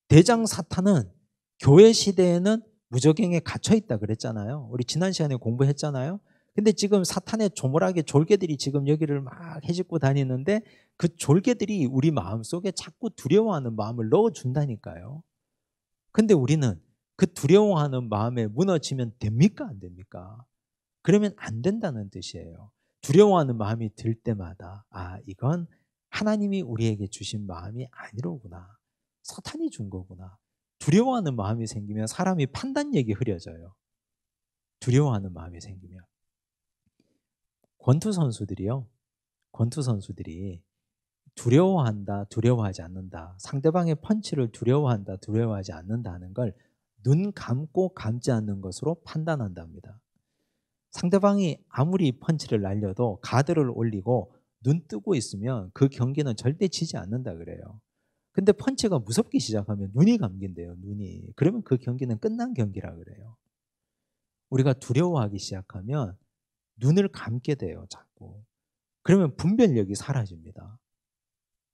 대장 사탄은 교회 시대에는 무저갱에 갇혀 있다 그랬잖아요. 우리 지난 시간에 공부했잖아요. 근데 지금 사탄의 조물하게 졸개들이 지금 여기를 막 헤집고 다니는데 그 졸개들이 우리 마음속에 자꾸 두려워하는 마음을 넣어준다니까요. 근데 우리는 그 두려워하는 마음에 무너지면 됩니까? 안 됩니까? 그러면 안 된다는 뜻이에요. 두려워하는 마음이 들 때마다 이건 하나님이 우리에게 주신 마음이 아니로구나. 사탄이 준 거구나. 두려워하는 마음이 생기면 사람이 판단력이 흐려져요. 두려워하는 마음이 생기면. 권투 선수들이 두려워한다, 두려워하지 않는다. 상대방의 펀치를 두려워한다, 두려워하지 않는다 하는 걸 눈 감고 감지 않는 것으로 판단한답니다. 상대방이 아무리 펀치를 날려도 가드를 올리고 눈 뜨고 있으면 그 경기는 절대 지지 않는다 그래요. 근데 펀치가 무섭기 시작하면 눈이 감긴대요. 눈이. 그러면 그 경기는 끝난 경기라 그래요. 우리가 두려워하기 시작하면 눈을 감게 돼요. 자꾸. 그러면 분별력이 사라집니다.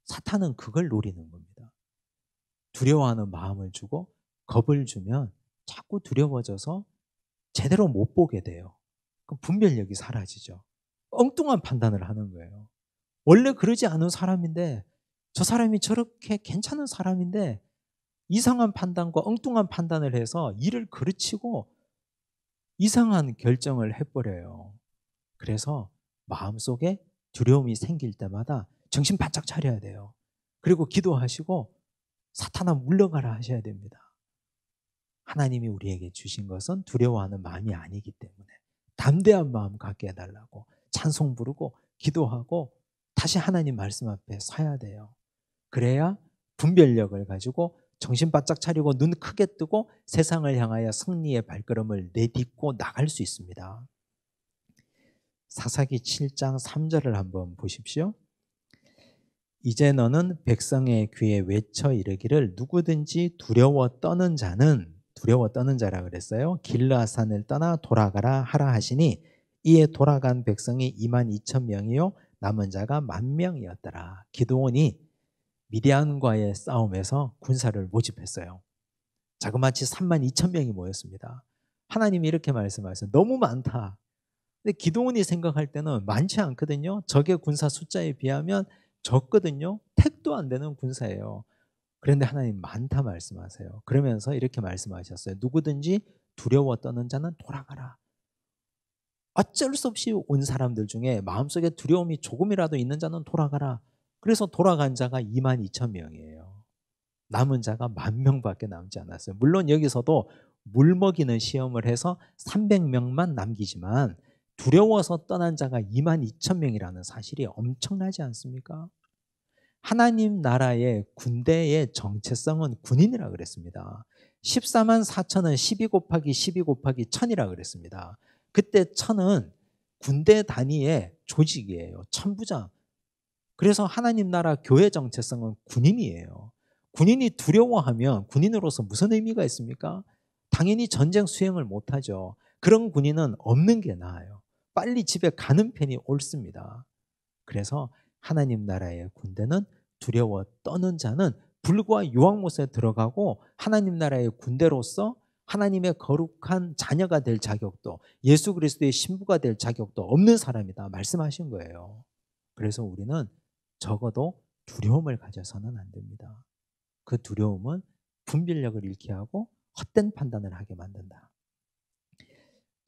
사탄은 그걸 노리는 겁니다. 두려워하는 마음을 주고 겁을 주면 자꾸 두려워져서 제대로 못 보게 돼요. 그럼 분별력이 사라지죠. 엉뚱한 판단을 하는 거예요. 원래 그러지 않은 사람인데 저 사람이 저렇게 괜찮은 사람인데 이상한 판단과 엉뚱한 판단을 해서 일을 그르치고 이상한 결정을 해버려요. 그래서 마음속에 두려움이 생길 때마다 정신 바짝 차려야 돼요. 그리고 기도하시고 사탄아 물러가라 하셔야 됩니다. 하나님이 우리에게 주신 것은 두려워하는 마음이 아니기 때문에 담대한 마음 갖게 해달라고 찬송 부르고 기도하고 다시 하나님 말씀 앞에 서야 돼요. 그래야 분별력을 가지고 정신 바짝 차리고 눈 크게 뜨고 세상을 향하여 승리의 발걸음을 내딛고 나갈 수 있습니다. 사사기 7장 3절을 한번 보십시오. 이제 너는 백성의 귀에 외쳐 이르기를 누구든지 두려워 떠는 자라 그랬어요. 길르앗산을 떠나 돌아가라 하라 하시니 이에 돌아간 백성이 22,000명이요 남은 자가 10,000명이었더라. 기드온이 미디안과의 싸움에서 군사를 모집했어요. 자그마치 32,000명이 모였습니다. 하나님이 이렇게 말씀하셨어요. 너무 많다. 근데 기드온이 생각할 때는 많지 않거든요. 적의 군사 숫자에 비하면 적거든요. 택도 안 되는 군사예요. 그런데 하나님 많다 말씀하세요. 그러면서 이렇게 말씀하셨어요. 누구든지 두려워 떠는 자는 돌아가라. 어쩔 수 없이 온 사람들 중에 마음속에 두려움이 조금이라도 있는 자는 돌아가라. 그래서 돌아간 자가 22,000명이에요. 남은 자가 10,000명밖에 남지 않았어요. 물론 여기서도 물 먹이는 시험을 해서 300명만 남기지만 두려워서 떠난 자가 22,000명이라는 사실이 엄청나지 않습니까? 하나님 나라의 군대의 정체성은 군인이라 그랬습니다. 14만 4천은 12 곱하기 12 곱하기 1000이라 그랬습니다. 그때 1000은 군대 단위의 조직이에요. 천부장. 그래서 하나님 나라 교회 정체성은 군인이에요. 군인이 두려워하면 군인으로서 무슨 의미가 있습니까? 당연히 전쟁 수행을 못하죠. 그런 군인은 없는 게 나아요. 빨리 집에 가는 편이 옳습니다. 그래서 하나님 나라의 군대는 두려워 떠는 자는 불과 유황못에 들어가고 하나님 나라의 군대로서 하나님의 거룩한 자녀가 될 자격도 예수 그리스도의 신부가 될 자격도 없는 사람이다 말씀하신 거예요. 그래서 우리는 적어도 두려움을 가져서는 안 됩니다. 그 두려움은 분별력을 잃게 하고 헛된 판단을 하게 만든다.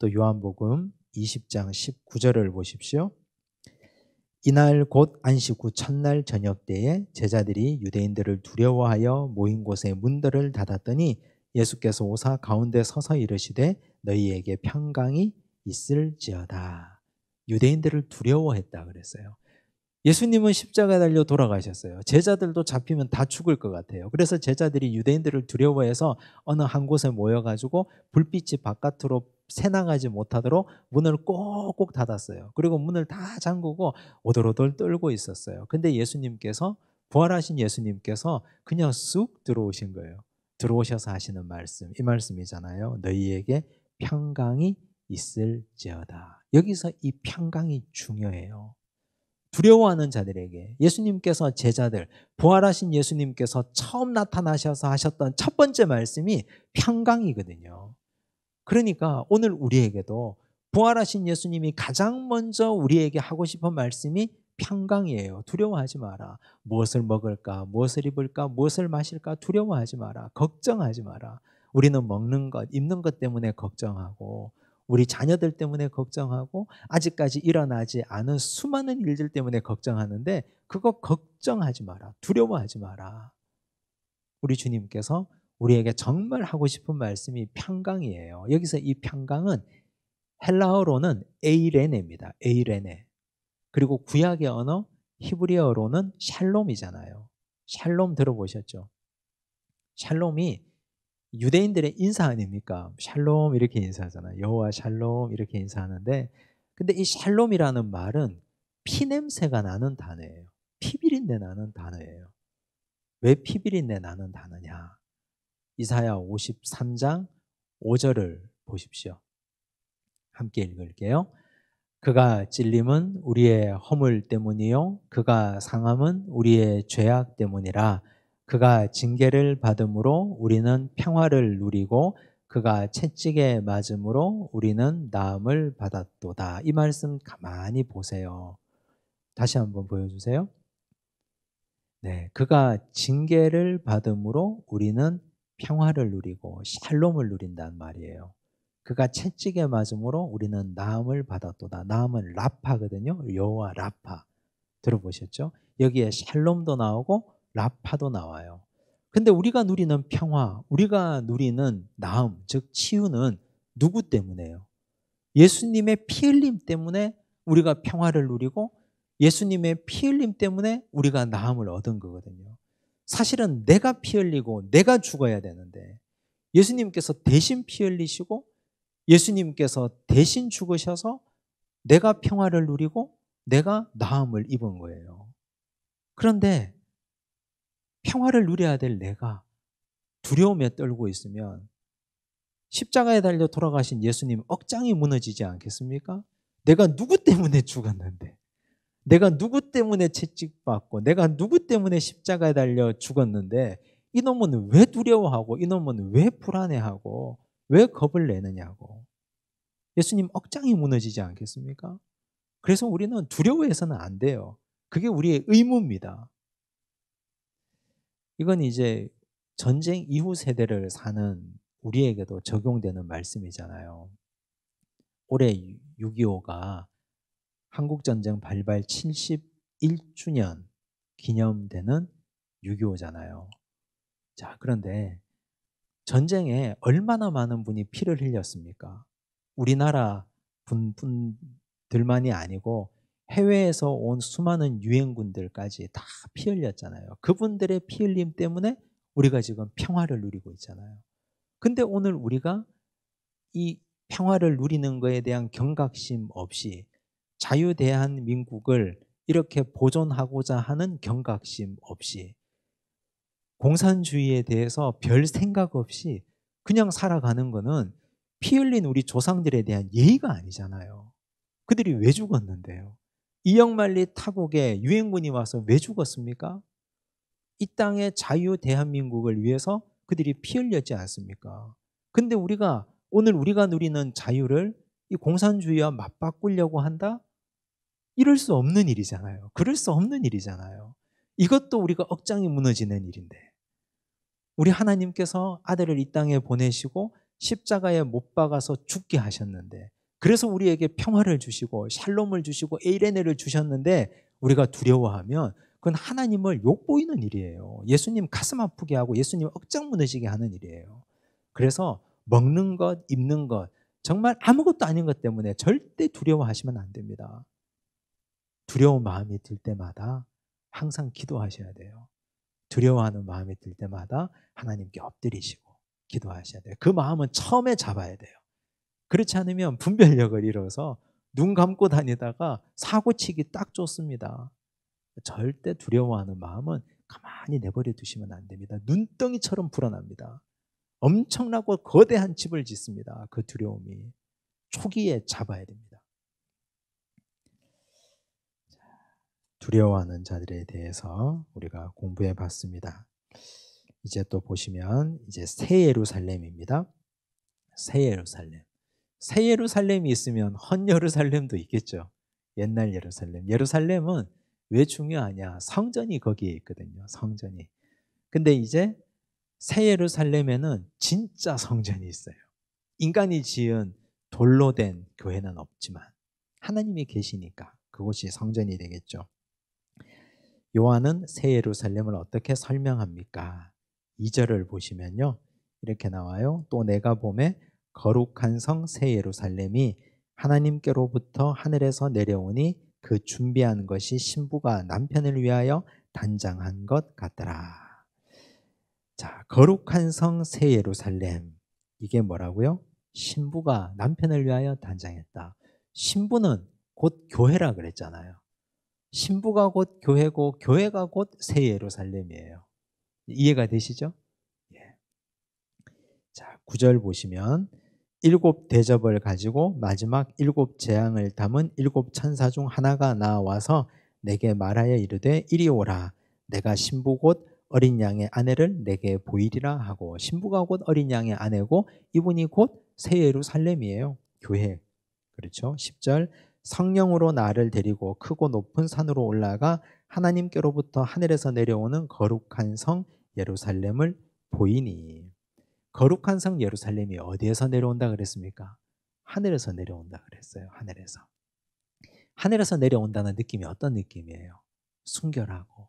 또 요한복음 20장 19절을 보십시오. 이날 곧 안식 후 첫날 저녁 때에 제자들이 유대인들을 두려워하여 모인 곳에 문들을 닫았더니 예수께서 오사 가운데 서서 이르시되 너희에게 평강이 있을지어다. 유대인들을 두려워했다 그랬어요. 예수님은 십자가에 달려 돌아가셨어요. 제자들도 잡히면 다 죽을 것 같아요. 그래서 제자들이 유대인들을 두려워해서 어느 한 곳에 모여가지고 불빛이 바깥으로 새나가지 못하도록 문을 꼭꼭 닫았어요. 그리고 문을 다 잠그고 오돌오돌 떨고 있었어요. 근데 예수님께서, 부활하신 예수님께서 그냥 쑥 들어오신 거예요. 들어오셔서 하시는 말씀, 이 말씀이잖아요. 너희에게 평강이 있을지어다. 여기서 이 평강이 중요해요. 두려워하는 자들에게 예수님께서 제자들, 부활하신 예수님께서 처음 나타나셔서 하셨던 첫 번째 말씀이 평강이거든요. 그러니까 오늘 우리에게도 부활하신 예수님이 가장 먼저 우리에게 하고 싶은 말씀이 평강이에요. 두려워하지 마라. 무엇을 먹을까? 무엇을 입을까? 무엇을 마실까? 두려워하지 마라. 걱정하지 마라. 우리는 먹는 것, 입는 것 때문에 걱정하고, 우리 자녀들 때문에 걱정하고, 아직까지 일어나지 않은 수많은 일들 때문에 걱정하는데, 그거 걱정하지 마라. 두려워하지 마라. 우리 주님께서 우리에게 정말 하고 싶은 말씀이 평강이에요. 여기서 이 평강은 헬라어로는 에이레네입니다. 에이레네. 그리고 구약의 언어 히브리어로는 샬롬이잖아요. 샬롬 들어보셨죠? 샬롬이 유대인들의 인사 아닙니까? 샬롬 이렇게 인사하잖아요. 여호와 샬롬 이렇게 인사하는데, 근데 이 샬롬이라는 말은 피냄새가 나는 단어예요. 피비린내 나는 단어예요. 왜 피비린내 나는 단어냐? 이사야 53장 5절을 보십시오. 함께 읽을게요. 그가 찔림은 우리의 허물 때문이요 그가 상함은 우리의 죄악 때문이라. 그가 징계를 받음으로 우리는 평화를 누리고 그가 채찍에 맞음으로 우리는 나음을 받았도다. 이 말씀 가만히 보세요. 다시 한번 보여주세요. 네, 그가 징계를 받음으로 우리는 평화를 누리고 샬롬을 누린단 말이에요. 그가 채찍에 맞음으로 우리는 나음을 받았도다. 나음은 라파거든요. 여호와 라파. 들어보셨죠? 여기에 샬롬도 나오고 라파도 나와요. 근데 우리가 누리는 평화, 우리가 누리는 나음, 즉 치유는 누구 때문에요? 예수님의 피 흘림 때문에 우리가 평화를 누리고 예수님의 피 흘림 때문에 우리가 나음을 얻은 거거든요. 사실은 내가 피 흘리고 내가 죽어야 되는데 예수님께서 대신 피 흘리시고 예수님께서 대신 죽으셔서 내가 평화를 누리고 내가 나음을 입은 거예요. 그런데 평화를 누려야 될 내가 두려움에 떨고 있으면 십자가에 달려 돌아가신 예수님 억장이 무너지지 않겠습니까? 내가 누구 때문에 죽었는데, 내가 누구 때문에 채찍받고, 내가 누구 때문에 십자가에 달려 죽었는데 이놈은 왜 두려워하고 이놈은 왜 불안해하고 왜 겁을 내느냐고. 예수님 억장이 무너지지 않겠습니까? 그래서 우리는 두려워해서는 안 돼요. 그게 우리의 의무입니다. 이건 이제 전쟁 이후 세대를 사는 우리에게도 적용되는 말씀이잖아요. 올해 6.25가 한국전쟁 발발 71주년 기념되는 6.25잖아요. 자, 그런데 전쟁에 얼마나 많은 분이 피를 흘렸습니까? 우리나라 분들만이 아니고 해외에서 온 수많은 유엔군들까지 다 피 흘렸잖아요. 그분들의 피 흘림 때문에 우리가 지금 평화를 누리고 있잖아요. 근데 오늘 우리가 이 평화를 누리는 것에 대한 경각심 없이 자유대한민국을 이렇게 보존하고자 하는 경각심 없이 공산주의에 대해서 별 생각 없이 그냥 살아가는 거는 피 흘린 우리 조상들에 대한 예의가 아니잖아요. 그들이 왜 죽었는데요? 이영만리 타국에 유엔군이 와서 왜 죽었습니까? 이 땅의 자유 대한민국을 위해서 그들이 피 흘렸지 않습니까? 근데 오늘 우리가 누리는 자유를 이 공산주의와 맞바꾸려고 한다? 이럴 수 없는 일이잖아요. 그럴 수 없는 일이잖아요. 이것도 우리가 억장이 무너지는 일인데, 우리 하나님께서 아들을 이 땅에 보내시고 십자가에 못 박아서 죽게 하셨는데, 그래서 우리에게 평화를 주시고 샬롬을 주시고 에이레네를 주셨는데 우리가 두려워하면 그건 하나님을 욕보이는 일이에요. 예수님 가슴 아프게 하고 예수님 억장 무너지게 하는 일이에요. 그래서 먹는 것, 입는 것, 정말 아무것도 아닌 것 때문에 절대 두려워하시면 안 됩니다. 두려운 마음이 들 때마다 항상 기도하셔야 돼요. 두려워하는 마음이 들 때마다 하나님께 엎드리시고 기도하셔야 돼요. 그 마음은 처음에 잡아야 돼요. 그렇지 않으면 분별력을 잃어서 눈 감고 다니다가 사고치기 딱 좋습니다. 절대 두려워하는 마음은 가만히 내버려 두시면 안 됩니다. 눈덩이처럼 불어납니다. 엄청나고 거대한 집을 짓습니다. 그 두려움이. 초기에 잡아야 됩니다. 두려워하는 자들에 대해서 우리가 공부해 봤습니다. 이제 또 보시면 이제 새 예루살렘입니다. 새 예루살렘. 새 예루살렘이 있으면 헛 예루살렘도 있겠죠. 옛날 예루살렘. 예루살렘은 왜 중요하냐? 성전이 거기에 있거든요. 성전이. 근데 이제 새 예루살렘에는 진짜 성전이 있어요. 인간이 지은 돌로 된 교회는 없지만 하나님이 계시니까 그곳이 성전이 되겠죠. 요한은 새 예루살렘을 어떻게 설명합니까? 2절을 보시면요. 이렇게 나와요. 또 내가 보매 거룩한 성 새 예루살렘이 하나님께로부터 하늘에서 내려오니 그 준비한 것이 신부가 남편을 위하여 단장한 것 같더라. 자, 거룩한 성 새 예루살렘. 이게 뭐라고요? 신부가 남편을 위하여 단장했다. 신부는 곧 교회라 그랬잖아요. 신부가 곧 교회고 교회가 곧 새 예루살렘이에요. 이해가 되시죠? 예. 자, 9절 보시면 7 대접을 가지고 마지막 7 재앙을 담은 7 천사 중 하나가 나와서 내게 말하여 이르되 이리 오라. 내가 신부 곧 어린 양의 아내를 내게 보이리라 하고, 신부가 곧 어린 양의 아내고 이분이 곧 새 예루살렘이에요. 교회. 그렇죠? 10절 성령으로 나를 데리고 크고 높은 산으로 올라가 하나님께로부터 하늘에서 내려오는 거룩한 성 예루살렘을 보이니. 거룩한 성 예루살렘이 어디에서 내려온다 그랬습니까? 하늘에서 내려온다 그랬어요. 하늘에서. 하늘에서 내려온다는 느낌이 어떤 느낌이에요? 순결하고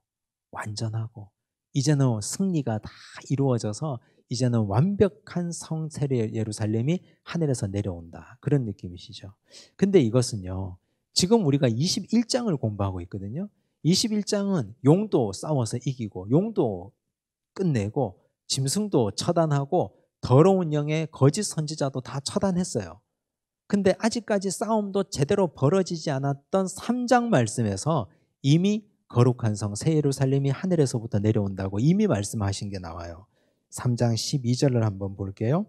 완전하고 이제는 승리가 다 이루어져서 이제는 완벽한 성 새 예루살렘이 하늘에서 내려온다. 그런 느낌이시죠. 근데 이것은요, 지금 우리가 21장을 공부하고 있거든요. 21장은 용도 싸워서 이기고 용도 끝내고 짐승도 처단하고 더러운 영의 거짓 선지자도 다 처단했어요. 근데 아직까지 싸움도 제대로 벌어지지 않았던 3장 말씀에서 이미 거룩한 성 새 예루살렘이 하늘에서부터 내려온다고 이미 말씀하신 게 나와요. 3장 12절을 한번 볼게요.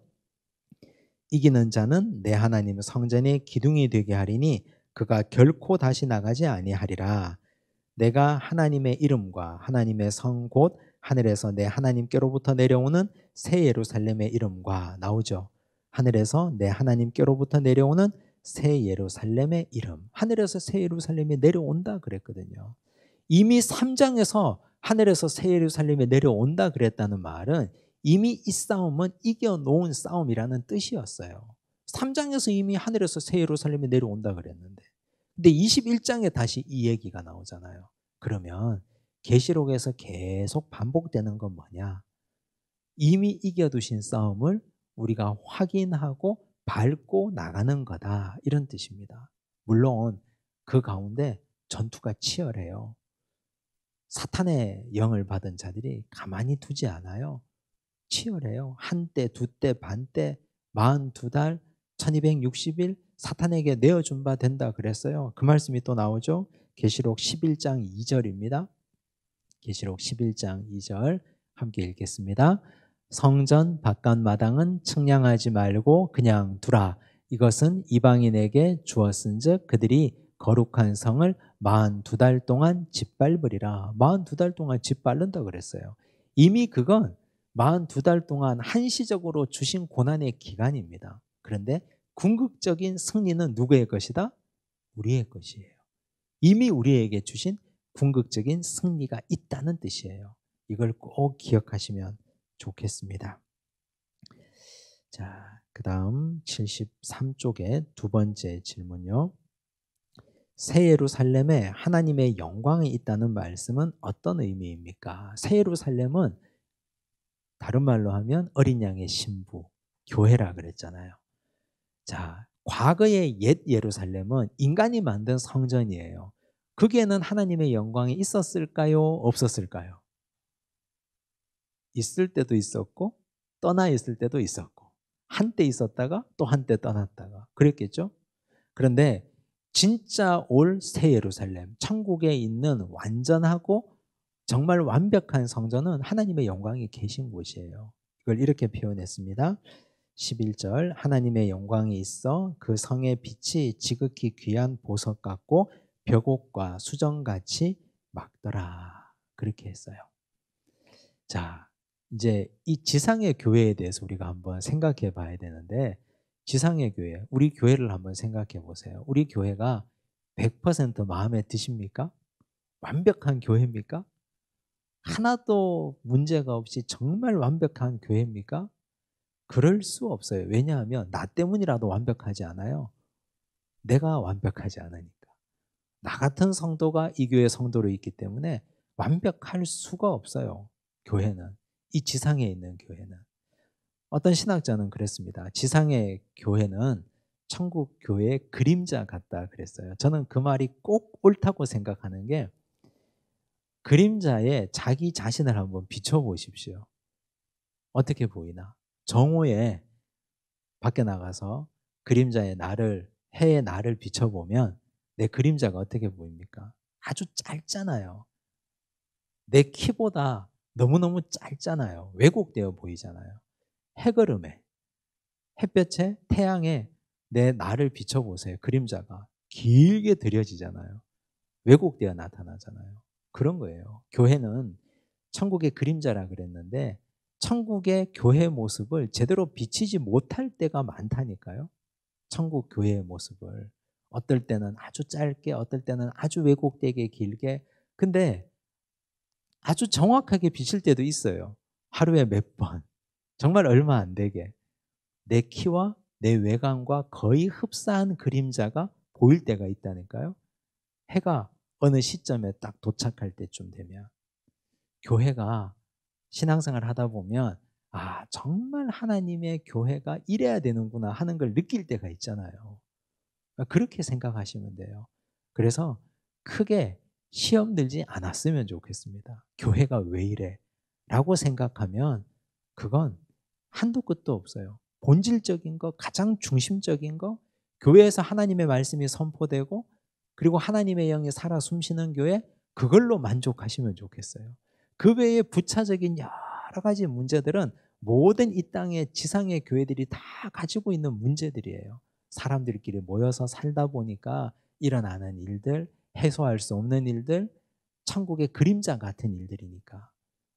이기는 자는 내 하나님 성전의 기둥이 되게 하리니 그가 결코 다시 나가지 아니하리라. 내가 하나님의 이름과 하나님의 성 곧 하늘에서 내 하나님께로부터 내려오는 새 예루살렘의 이름과 나오죠. 하늘에서 내 하나님께로부터 내려오는 새 예루살렘의 이름. 하늘에서 새 예루살렘이 내려온다 그랬거든요. 이미 3장에서 하늘에서 새 예루살렘이 내려온다 그랬다는 말은 이미 이 싸움은 이겨놓은 싸움이라는 뜻이었어요. 3장에서 이미 하늘에서 새 예루살렘이 내려온다 그랬는데, 근데 21장에 다시 이 얘기가 나오잖아요. 그러면 계시록에서 계속 반복되는 건 뭐냐? 이미 이겨두신 싸움을 우리가 확인하고 밟고 나가는 거다, 이런 뜻입니다. 물론 그 가운데 전투가 치열해요. 사탄의 영을 받은 자들이 가만히 두지 않아요. 치열해요. 한때, 두때, 반때, 42달, 1260일 사탄에게 내어준 바 된다 그랬어요. 그 말씀이 또 나오죠. 계시록 11장 2절입니다. 계시록 11장 2절 함께 읽겠습니다. 성전 바깥 마당은 측량하지 말고 그냥 두라. 이것은 이방인에게 주었은즉 그들이 거룩한 성을 42달 동안 짓밟으리라. 42달 동안 짓밟는다 그랬어요. 이미 그건 42달 동안 한시적으로 주신 고난의 기간입니다. 그런데 궁극적인 승리는 누구의 것이다? 우리의 것이에요. 이미 우리에게 주신 궁극적인 승리가 있다는 뜻이에요. 이걸 꼭 기억하시면 좋겠습니다. 자, 그 다음 73쪽의 두 번째 질문요. 새 예루살렘에 하나님의 영광이 있다는 말씀은 어떤 의미입니까? 새 예루살렘은 다른 말로 하면 어린 양의 신부, 교회라 그랬잖아요. 자, 과거의 옛 예루살렘은 인간이 만든 성전이에요. 거기에는 하나님의 영광이 있었을까요? 없었을까요? 있을 때도 있었고 떠나 있을 때도 있었고, 한때 있었다가 또 한때 떠났다가 그랬겠죠? 그런데 진짜 올 새 예루살렘, 천국에 있는 완전하고 정말 완벽한 성전은 하나님의 영광이 계신 곳이에요. 이걸 이렇게 표현했습니다. 11절 하나님의 영광이 있어 그 성의 빛이 지극히 귀한 보석 같고 벽옥과 수정같이 막더라. 그렇게 했어요. 자, 이제 이 지상의 교회에 대해서 우리가 한번 생각해 봐야 되는데 지상의 교회, 우리 교회를 한번 생각해 보세요. 우리 교회가 100% 마음에 드십니까? 완벽한 교회입니까? 하나도 문제가 없이 정말 완벽한 교회입니까? 그럴 수 없어요. 왜냐하면 나 때문이라도 완벽하지 않아요. 내가 완벽하지 않으니까. 나 같은 성도가 이 교회 성도로 있기 때문에 완벽할 수가 없어요. 교회는. 이 지상에 있는 교회는. 어떤 신학자는 그랬습니다. 지상의 교회는 천국 교회의 그림자 같다 그랬어요. 저는 그 말이 꼭 옳다고 생각하는 게 그림자에 자기 자신을 한번 비춰보십시오. 어떻게 보이나? 정오에 밖에 나가서 그림자의 나를, 해의 나를 비춰보면 내 그림자가 어떻게 보입니까? 아주 짧잖아요. 내 키보다 너무너무 짧잖아요. 왜곡되어 보이잖아요. 해걸음에, 햇볕에, 태양에 내 나를 비춰보세요. 그림자가 길게 들여지잖아요. 왜곡되어 나타나잖아요. 그런 거예요. 교회는 천국의 그림자라 그랬는데 천국의 교회 모습을 제대로 비치지 못할 때가 많다니까요. 천국 교회의 모습을. 어떨 때는 아주 짧게, 어떨 때는 아주 왜곡되게 길게. 근데 아주 정확하게 비칠 때도 있어요. 하루에 몇 번. 정말 얼마 안 되게. 내 키와 내 외관과 거의 흡사한 그림자가 보일 때가 있다니까요. 해가 어느 시점에 딱 도착할 때쯤 되면 교회가 신앙생활 하다 보면 아 정말 하나님의 교회가 이래야 되는구나 하는 걸 느낄 때가 있잖아요. 그렇게 생각하시면 돼요. 그래서 크게 시험 들지 않았으면 좋겠습니다. 교회가 왜 이래? 라고 생각하면 그건 한도 끝도 없어요. 본질적인 거, 가장 중심적인 거, 교회에서 하나님의 말씀이 선포되고 그리고 하나님의 영이 살아 숨쉬는 교회, 그걸로 만족하시면 좋겠어요. 그 외에 부차적인 여러 가지 문제들은 모든 이 땅의 지상의 교회들이 다 가지고 있는 문제들이에요. 사람들끼리 모여서 살다 보니까 일어나는 일들, 해소할 수 없는 일들, 천국의 그림자 같은 일들이니까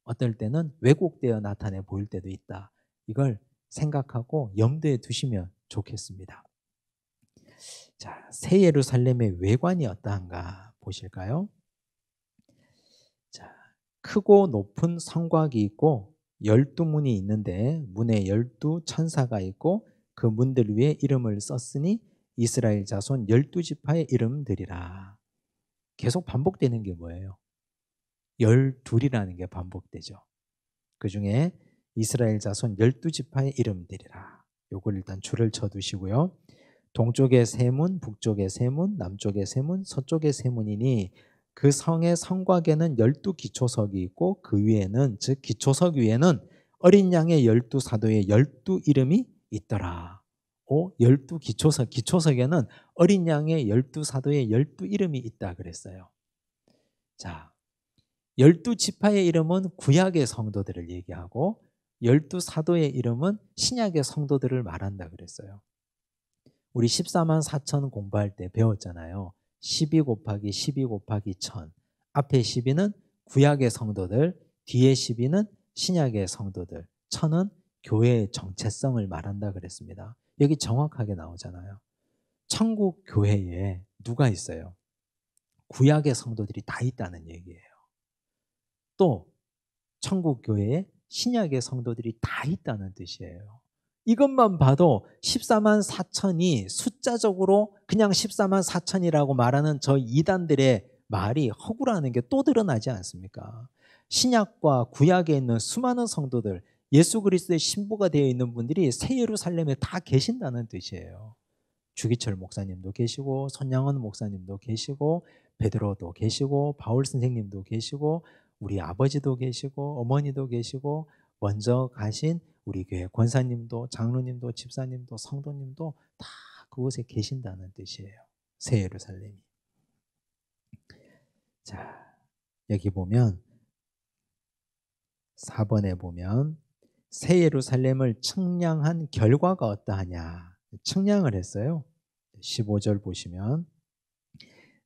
어떨 때는 왜곡되어 나타내 보일 때도 있다. 이걸 생각하고 염두에 두시면 좋겠습니다. 자, 새 예루살렘의 외관이 어떠한가 보실까요? 자, 크고 높은 성곽이 있고 12문이 있는데 문에 12천사가 있고 그 문들 위에 이름을 썼으니 이스라엘 자손 12지파의 이름들이라. 계속 반복되는 게 뭐예요? 12이라는 게 반복되죠. 그 중에 이스라엘 자손 12지파의 이름들이라. 요걸 일단 줄을 쳐두시고요. 동쪽에 세 문, 북쪽에 세 문, 남쪽에 세 문, 서쪽에 세 문이니 그 성의 성곽에는 12기초석이 있고 그 위에는 즉 기초석 위에는 어린 양의 12사도의 12이름이 있더라. 12기초석, 기초석에는 어린 양의 12사도의 12이름이 있다 그랬어요. 자, 12지파의 이름은 구약의 성도들을 얘기하고 12사도의 이름은 신약의 성도들을 말한다 그랬어요. 우리 14만 4천 공부할 때 배웠잖아요. 12 곱하기 12 곱하기 1000. 앞에 12는 구약의 성도들, 뒤에 12는 신약의 성도들. 1000은 교회의 정체성을 말한다 그랬습니다. 여기 정확하게 나오잖아요. 천국 교회에 누가 있어요? 구약의 성도들이 다 있다는 얘기예요. 또 천국 교회에 신약의 성도들이 다 있다는 뜻이에요. 이것만 봐도 14만 4천이 숫자적으로 그냥 14만 4천이라고 말하는 저 이단들의 말이 허구라는 게 또 드러나지 않습니까? 신약과 구약에 있는 수많은 성도들, 예수 그리스도의 신부가 되어 있는 분들이 새 예루살렘에 다 계신다는 뜻이에요. 주기철 목사님도 계시고 손양원 목사님도 계시고 베드로도 계시고 바울 선생님도 계시고 우리 아버지도 계시고 어머니도 계시고 먼저 가신 우리 교회 권사님도 장로님도 집사님도 성도님도 다 그곳에 계신다는 뜻이에요. 새 예루살렘이. 자, 여기 보면 4번에 보면 새 예루살렘을 측량한 결과가 어떠하냐. 측량을 했어요. 15절 보시면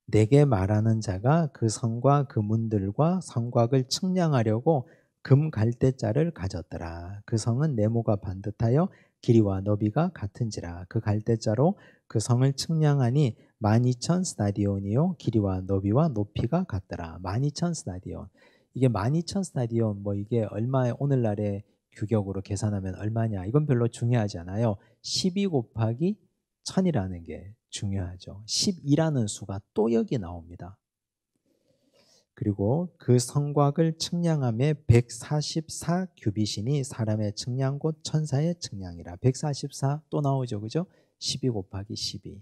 내게 말하는 자가 그 성과 그 문들과 성곽을 측량하려고 금 갈대자를 가졌더라. 그 성은 네모가 반듯하여 길이와 너비가 같은지라. 그 갈대자로 그 성을 측량하니 12,000 스타디온이요 길이와 너비와 높이가 같더라. 12,000 스타디온. 이게 12,000 스타디온 뭐 이게 얼마에 오늘날의 규격으로 계산하면 얼마냐 이건 별로 중요하지 않아요. 12 곱하기 1000이라는 게 중요하죠. 12라는 수가 또 여기 나옵니다. 그리고 그 성곽을 측량함에 144 규빗이니 사람의 측량 곧 천사의 측량이라. 144 또 나오죠. 그죠? 12 곱하기 12.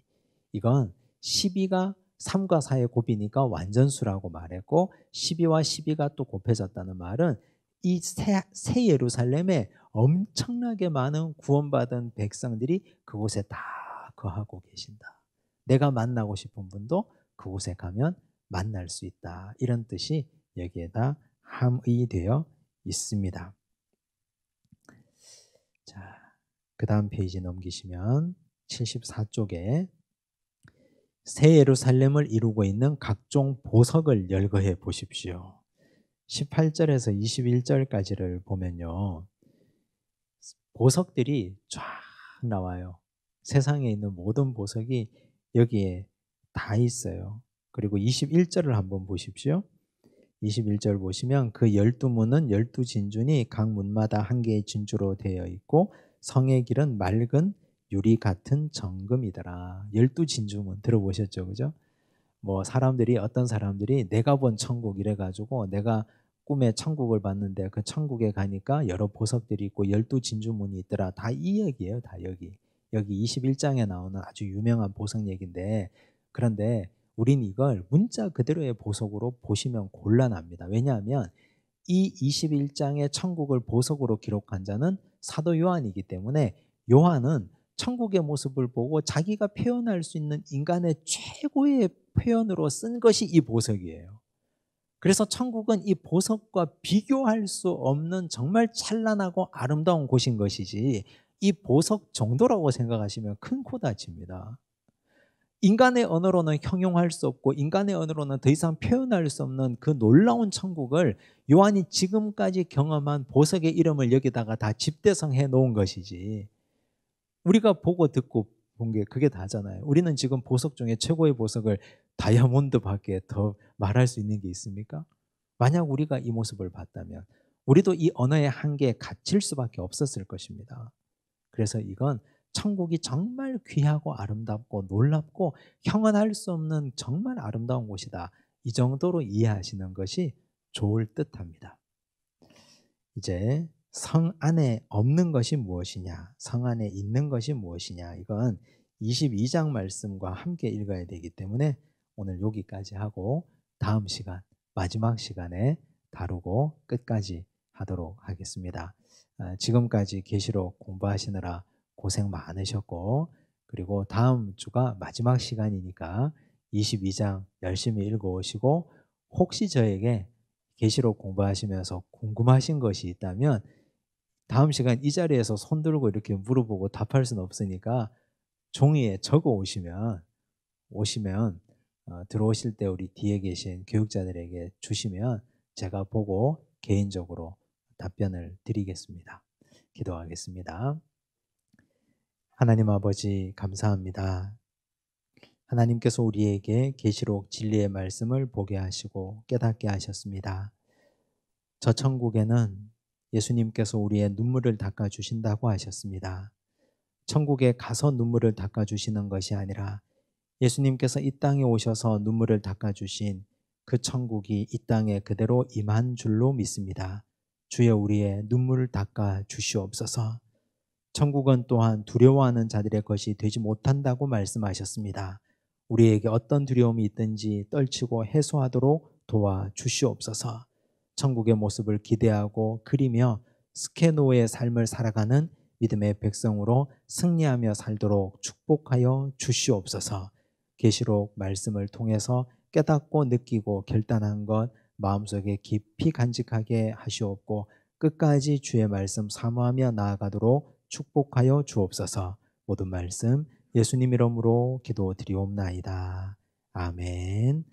이건 12가 3과 4의 곱이니까 완전수라고 말했고 12와 12가 또 곱해졌다는 말은 이 새 예루살렘에 엄청나게 많은 구원받은 백성들이 그곳에 다 거하고 계신다. 내가 만나고 싶은 분도 그곳에 가면 만날 수 있다. 이런 뜻이 여기에다 함의되어 있습니다. 자, 그 다음 페이지 넘기시면 74쪽에 새 예루살렘을 이루고 있는 각종 보석을 열거해 보십시오. 18절에서 21절까지를 보면요. 보석들이 쫙 나와요. 세상에 있는 모든 보석이 여기에 다 있어요. 그리고 21절을 한번 보십시오. 21절 보시면 그 12문은 12진주니 각 문마다 한 개의 진주로 되어 있고 성의 길은 맑은 유리 같은 정금이더라. 12진주문 들어보셨죠? 그죠? 뭐 사람들이 어떤 사람들이 내가 본 천국 이래가지고 내가 꿈에 천국을 봤는데 그 천국에 가니까 여러 보석들이 있고 12진주문이 있더라. 다 이 얘기예요. 다 여기 21장에 나오는 아주 유명한 보석 얘기인데 그런데 우린 이걸 문자 그대로의 보석으로 보시면 곤란합니다. 왜냐하면 이 21장의 천국을 보석으로 기록한 자는 사도 요한이기 때문에 요한은 천국의 모습을 보고 자기가 표현할 수 있는 인간의 최고의 표현으로 쓴 것이 이 보석이에요. 그래서 천국은 이 보석과 비교할 수 없는 정말 찬란하고 아름다운 곳인 것이지 이 보석 정도라고 생각하시면 큰 코 다칩니다. 인간의 언어로는 형용할 수 없고 인간의 언어로는 더 이상 표현할 수 없는 그 놀라운 천국을 요한이 지금까지 경험한 보석의 이름을 여기다가 다 집대성해 놓은 것이지 우리가 보고 듣고 본 게 그게 다잖아요. 우리는 지금 보석 중에 최고의 보석을 다이아몬드밖에 더 말할 수 있는 게 있습니까? 만약 우리가 이 모습을 봤다면 우리도 이 언어의 한계에 갇힐 수밖에 없었을 것입니다. 그래서 이건 천국이 정말 귀하고 아름답고 놀랍고 형언할 수 없는 정말 아름다운 곳이다. 이 정도로 이해하시는 것이 좋을 듯합니다. 이제 성 안에 없는 것이 무엇이냐, 성 안에 있는 것이 무엇이냐, 이건 22장 말씀과 함께 읽어야 되기 때문에 오늘 여기까지 하고 다음 시간, 마지막 시간에 다루고 끝까지 하도록 하겠습니다. 지금까지 계시록 공부하시느라 고생 많으셨고 그리고 다음 주가 마지막 시간이니까 22장 열심히 읽어오시고 혹시 저에게 계시록 공부하시면서 궁금하신 것이 있다면 다음 시간 이 자리에서 손 들고 이렇게 물어보고 답할 수는 없으니까 종이에 적어 오시면 들어오실 때 우리 뒤에 계신 교육자들에게 주시면 제가 보고 개인적으로 답변을 드리겠습니다. 기도하겠습니다. 하나님 아버지 감사합니다. 하나님께서 우리에게 계시록 진리의 말씀을 보게 하시고 깨닫게 하셨습니다. 저 천국에는 예수님께서 우리의 눈물을 닦아주신다고 하셨습니다. 천국에 가서 눈물을 닦아주시는 것이 아니라 예수님께서 이 땅에 오셔서 눈물을 닦아주신 그 천국이 이 땅에 그대로 임한 줄로 믿습니다. 주여 우리의 눈물을 닦아주시옵소서. 천국은 또한 두려워하는 자들의 것이 되지 못한다고 말씀하셨습니다. 우리에게 어떤 두려움이 있든지 떨치고 해소하도록 도와주시옵소서. 천국의 모습을 기대하고 그리며 스케노의 삶을 살아가는 믿음의 백성으로 승리하며 살도록 축복하여 주시옵소서. 계시록 말씀을 통해서 깨닫고 느끼고 결단한 것 마음속에 깊이 간직하게 하시옵고 끝까지 주의 말씀 사모하며 나아가도록 축복하여 주옵소서. 모든 말씀 예수님 이름으로 기도드리옵나이다. 아멘.